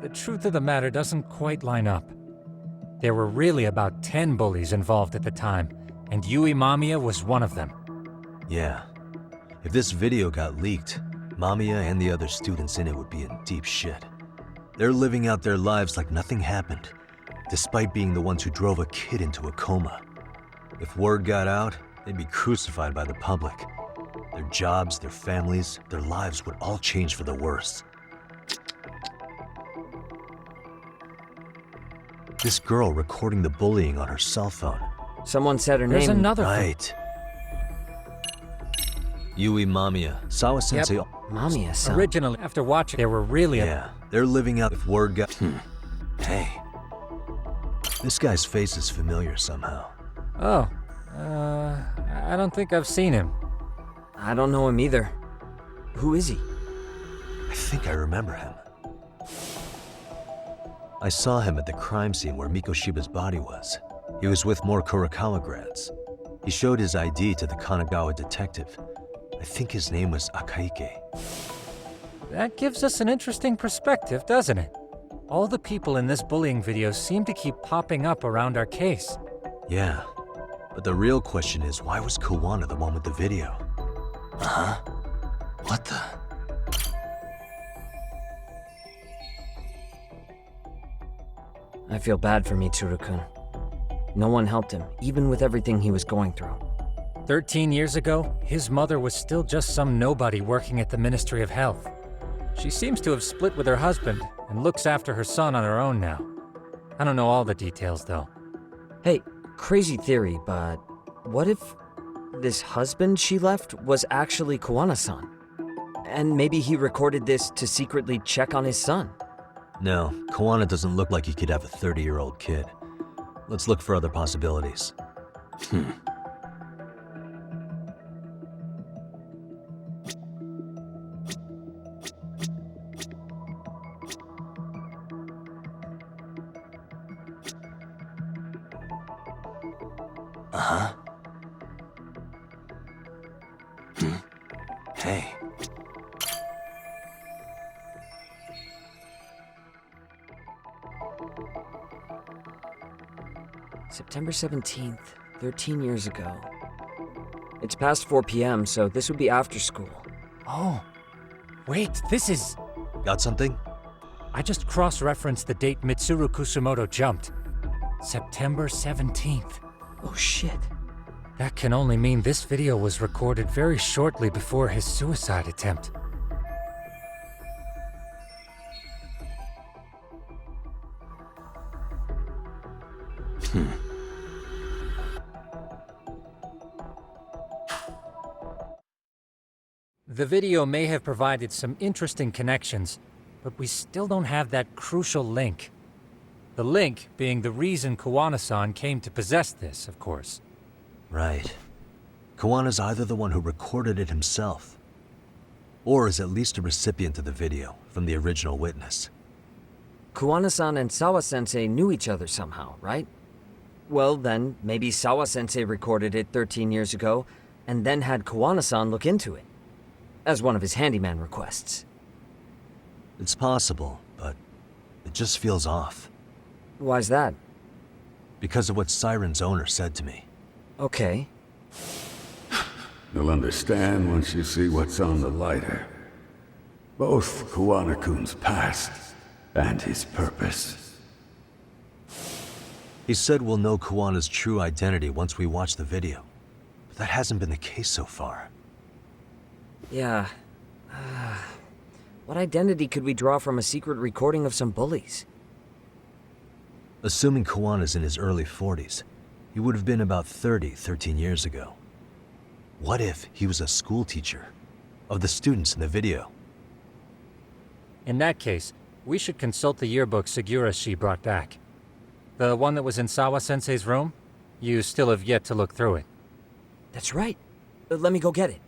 the truth of the matter doesn't quite line up. There were really about 10 bullies involved at the time, and Yui Mamiya was one of them. Yeah. If this video got leaked, Mamiya and the other students in it would be in deep shit. They're living out their lives like nothing happened, despite being the ones who drove a kid into a coma. If word got out, they'd be crucified by the public. Their jobs, their families, their lives would all change for the worse. This girl recording the bullying on her cell phone. Someone said her There's name. another Right. Yui Mamiya, Sawa-sensei. Yep. Mamiya-san. Originally, after watching, there were really Yeah, they're living out if word got... Hey. This guy's face is familiar somehow. Oh, I don't think I've seen him. I don't know him either. Who is he? I think I remember him. I saw him at the crime scene where Mikoshiba's body was. He was with more Kurokawa grads. He showed his ID to the Kanagawa detective. I think his name was Akaike. That gives us an interesting perspective, doesn't it? All the people in this bullying video seem to keep popping up around our case. Yeah, but the real question is, why was Kawana the one with the video? Uh-huh. What the? I feel bad for Mitsuru-kun. No one helped him, even with everything he was going through. 13 years ago, his mother was still just some nobody working at the Ministry of Health. She seems to have split with her husband and looks after her son on her own now. I don't know all the details, though. Hey, crazy theory, but what if this husband she left was actually Kawana-san? And maybe he recorded this to secretly check on his son? No, Kawana doesn't look like he could have a 30-year-old kid. Let's look for other possibilities. Uh-huh. Hey. September 17th, 13 years ago. It's past 4 p.m., so this would be after school. Oh, wait, this is... Got something? I just cross-referenced the date Mitsuru Kusamoto jumped. September 17th. Oh shit. That can only mean this video was recorded very shortly before his suicide attempt. The video may have provided some interesting connections, but we still don't have that crucial link. The link being the reason Kawana-san came to possess this, of course. Right. Kawana's either the one who recorded it himself, Or is at least a recipient of the video from the original witness. Kuwana-san and Sawa-sensei knew each other somehow, right? Well, then, maybe Sawa-sensei recorded it 13 years ago, and then had Kuwana-san look into it, as one of his handyman requests. It's possible, but it just feels off. Why's that? Because of what Siren's owner said to me. Okay. You'll understand once you see what's on the lighter. Both Kuwana-kun's past and his purpose. He said we'll know Kuwana's true identity once we watch the video. But that hasn't been the case so far. Yeah. What identity could we draw from a secret recording of some bullies? Assuming Kuwana's in his early 40s, he would have been about 13 years ago. What if he was a school teacher of the students in the video? In that case, we should consult the yearbook Segura-shi brought back. The one that was in Sawa-sensei's room? You still have yet to look through it. That's right. Let me go get it.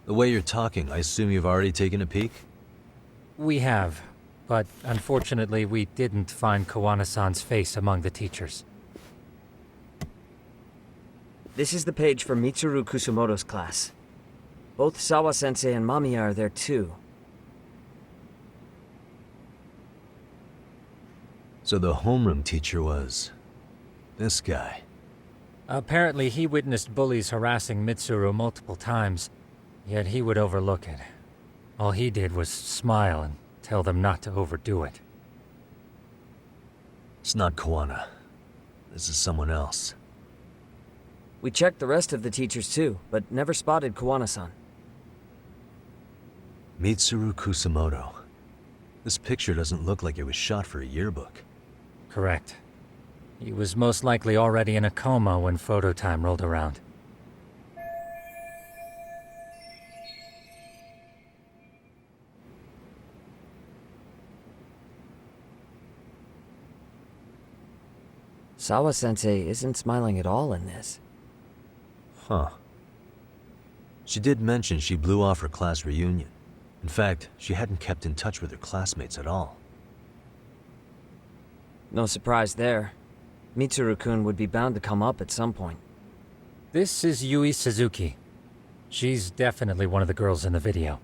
The way you're talking, I assume you've already taken a peek? We have, but unfortunately we didn't find Kuwana-san's face among the teachers. This is the page for Mitsuru Kusumoto's class. Both Sawa-sensei and Mamiya are there too. So the homeroom teacher was... this guy. Apparently he witnessed bullies harassing Mitsuru multiple times, yet he would overlook it. All he did was smile and tell them not to overdo it. It's not Kuwana. This is someone else. We checked the rest of the teachers too, but never spotted Kuwana-san. Mitsuru Kusumoto. This picture doesn't look like it was shot for a yearbook. Correct. He was most likely already in a coma when photo time rolled around. Sawa-sensei isn't smiling at all in this. Huh. She did mention she blew off her class reunion. In fact, she hadn't kept in touch with her classmates at all. No surprise there. Mitsuru-kun would be bound to come up at some point. This is Yui Suzuki. She's definitely one of the girls in the video.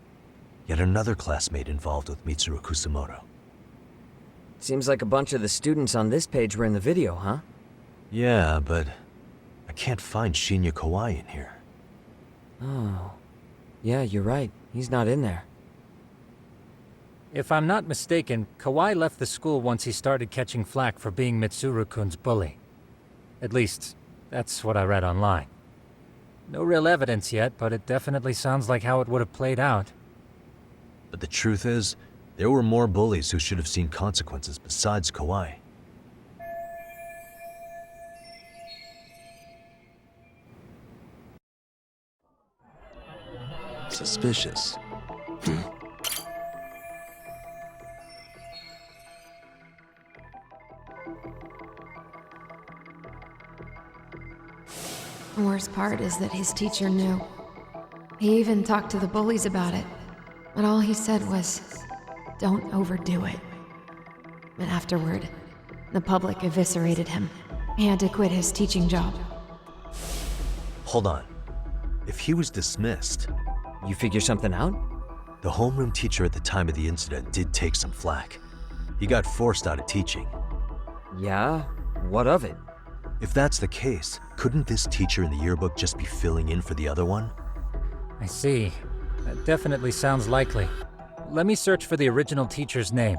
Yet another classmate involved with Mitsuru Kusumoto. Seems like a bunch of the students on this page were in the video, huh? Yeah, but I can't find Shinya Kawai in here. Oh. Yeah, you're right. He's not in there. If I'm not mistaken, Kawai left the school once he started catching flack for being Mitsuru-kun's bully. At least, that's what I read online. No real evidence yet, but it definitely sounds like how it would have played out. But the truth is, there were more bullies who should have seen consequences besides Kawai. Suspicious. The worst part is that his teacher knew. He even talked to the bullies about it, but all he said was, "Don't overdo it." But afterward, the public eviscerated him. He had to quit his teaching job. Hold on. If he was dismissed... You figure something out? The homeroom teacher at the time of the incident did take some flack. He got forced out of teaching. Yeah? What of it? If that's the case, couldn't this teacher in the yearbook just be filling in for the other one? I see. That definitely sounds likely. Let me search for the original teacher's name.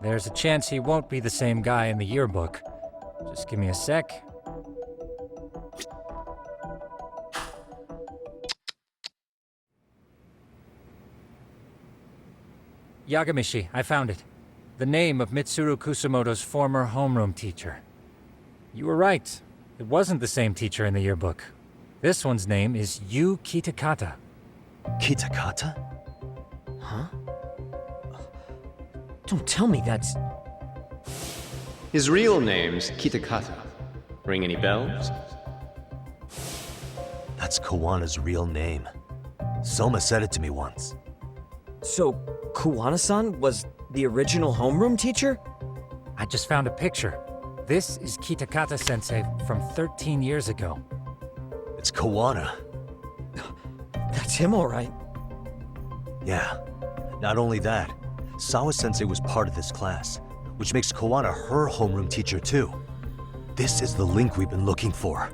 There's a chance he won't be the same guy in the yearbook. Just give me a sec. Yagamishi, I found it. The name of Mitsuru Kusumoto's former homeroom teacher. You were right. It wasn't the same teacher in the yearbook. This one's name is Yu Kitakata. Kitakata? Huh? Don't tell me that's... His real name's Kitakata. Ring any bells? That's Kawana's real name. Soma said it to me once. So, Kuwana-san was the original homeroom teacher? I just found a picture. This is Kitakata-sensei from 13 years ago. It's Kawana. That's him, all right. Yeah. Not only that, Sawa-sensei was part of this class, which makes Kawana her homeroom teacher too. This is the link we've been looking for.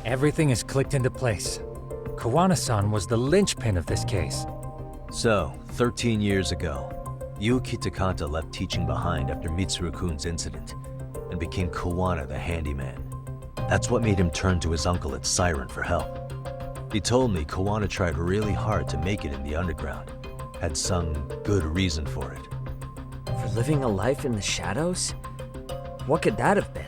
Everything is clicked into place. Kawana-san was the linchpin of this case. So, 13 years ago, Yuki Takata left teaching behind after Mitsuru-kun's incident and became Kawana the handyman. That's what made him turn to his uncle at Siren for help. He told me Kawana tried really hard to make it in the underground. Had some good reason for it. For living a life in the shadows? What could that have been?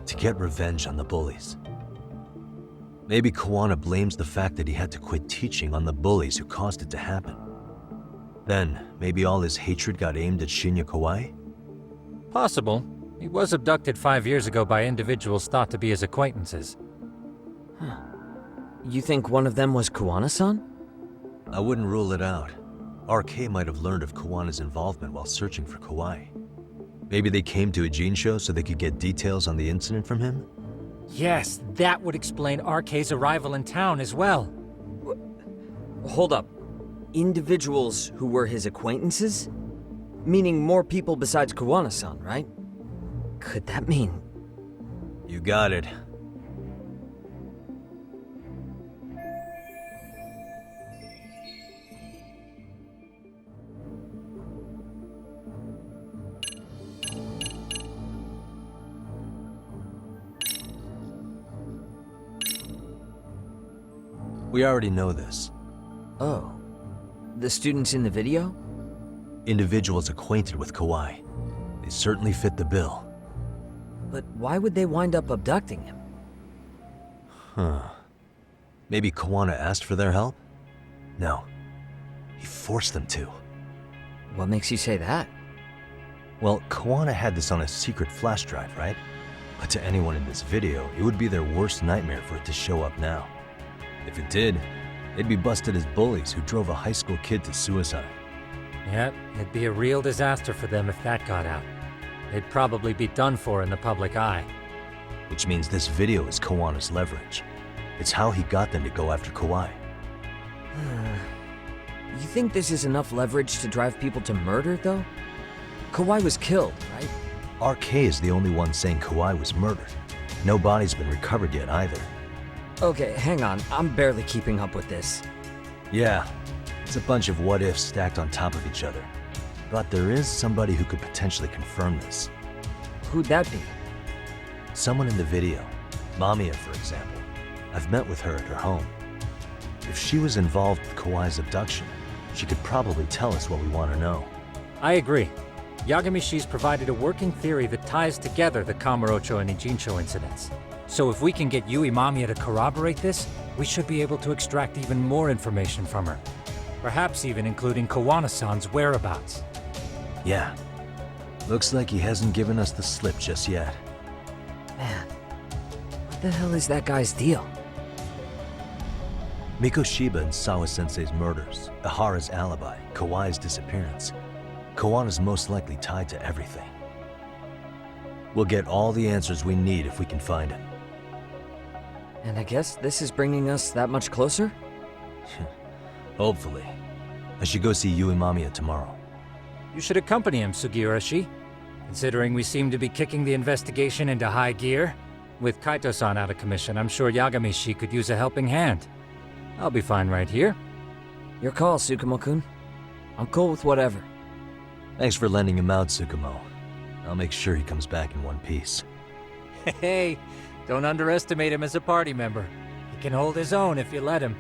To get revenge on the bullies. Maybe Kawana blames the fact that he had to quit teaching on the bullies who caused it to happen. Then, maybe all his hatred got aimed at Shinya Kawai? Possible. He was abducted 5 years ago by individuals thought to be his acquaintances. Huh. You think one of them was Kuwana-san? I wouldn't rule it out. RK might have learned of Kawana's involvement while searching for Kawai. Maybe they came to a Jinsho so they could get details on the incident from him? Yes, that would explain RK's arrival in town as well. Hold up. Individuals who were his acquaintances? Meaning more people besides Kuwana-san, right? Could that mean... You got it. We already know this. Oh. The students in the video? Individuals acquainted with Kawai. They certainly fit the bill. But why would they wind up abducting him? Huh. Maybe Kawana asked for their help? No. He forced them to. What makes you say that? Well, Kawana had this on a secret flash drive, right? But to anyone in this video, it would be their worst nightmare for it to show up now. If it did, they'd be busted as bullies who drove a high school kid to suicide. Yep, it'd be a real disaster for them if that got out. They'd probably be done for in the public eye. Which means this video is Kawana's leverage. It's how he got them to go after Kawai. You think this is enough leverage to drive people to murder, though? Kawai was killed, right? RK is the only one saying Kawai was murdered. No body's been recovered yet either. Okay, hang on. I'm barely keeping up with this. Yeah, it's a bunch of what-ifs stacked on top of each other. But there is somebody who could potentially confirm this. Who'd that be? Someone in the video. Mamiya, for example. I've met with her at her home. If she was involved with Kawai's abduction, she could probably tell us what we want to know. I agree. Yagamishi's provided a working theory that ties together the Kamurocho and Ijincho incidents. So if we can get Yui Mamiya to corroborate this, we should be able to extract even more information from her. Perhaps even including Kawana-san's whereabouts. Yeah. Looks like he hasn't given us the slip just yet. Man, what the hell is that guy's deal? Mikoshiba and Sawa-sensei's murders, Ihara's alibi, Kawai's disappearance. Kawana's most likely tied to everything. We'll get all the answers we need if we can find him. And I guess this is bringing us that much closer? Hopefully. I should go see Yui Mamiya tomorrow. You should accompany him, Sugiurashi. Considering we seem to be kicking the investigation into high gear, with Kaito-san out of commission, I'm sure Yagamishi could use a helping hand. I'll be fine right here. Your call, Tsukumo-kun. I'm cool with whatever. Thanks for lending him out, Tsukumo. I'll make sure he comes back in one piece. Hey, don't underestimate him as a party member. He can hold his own if you let him.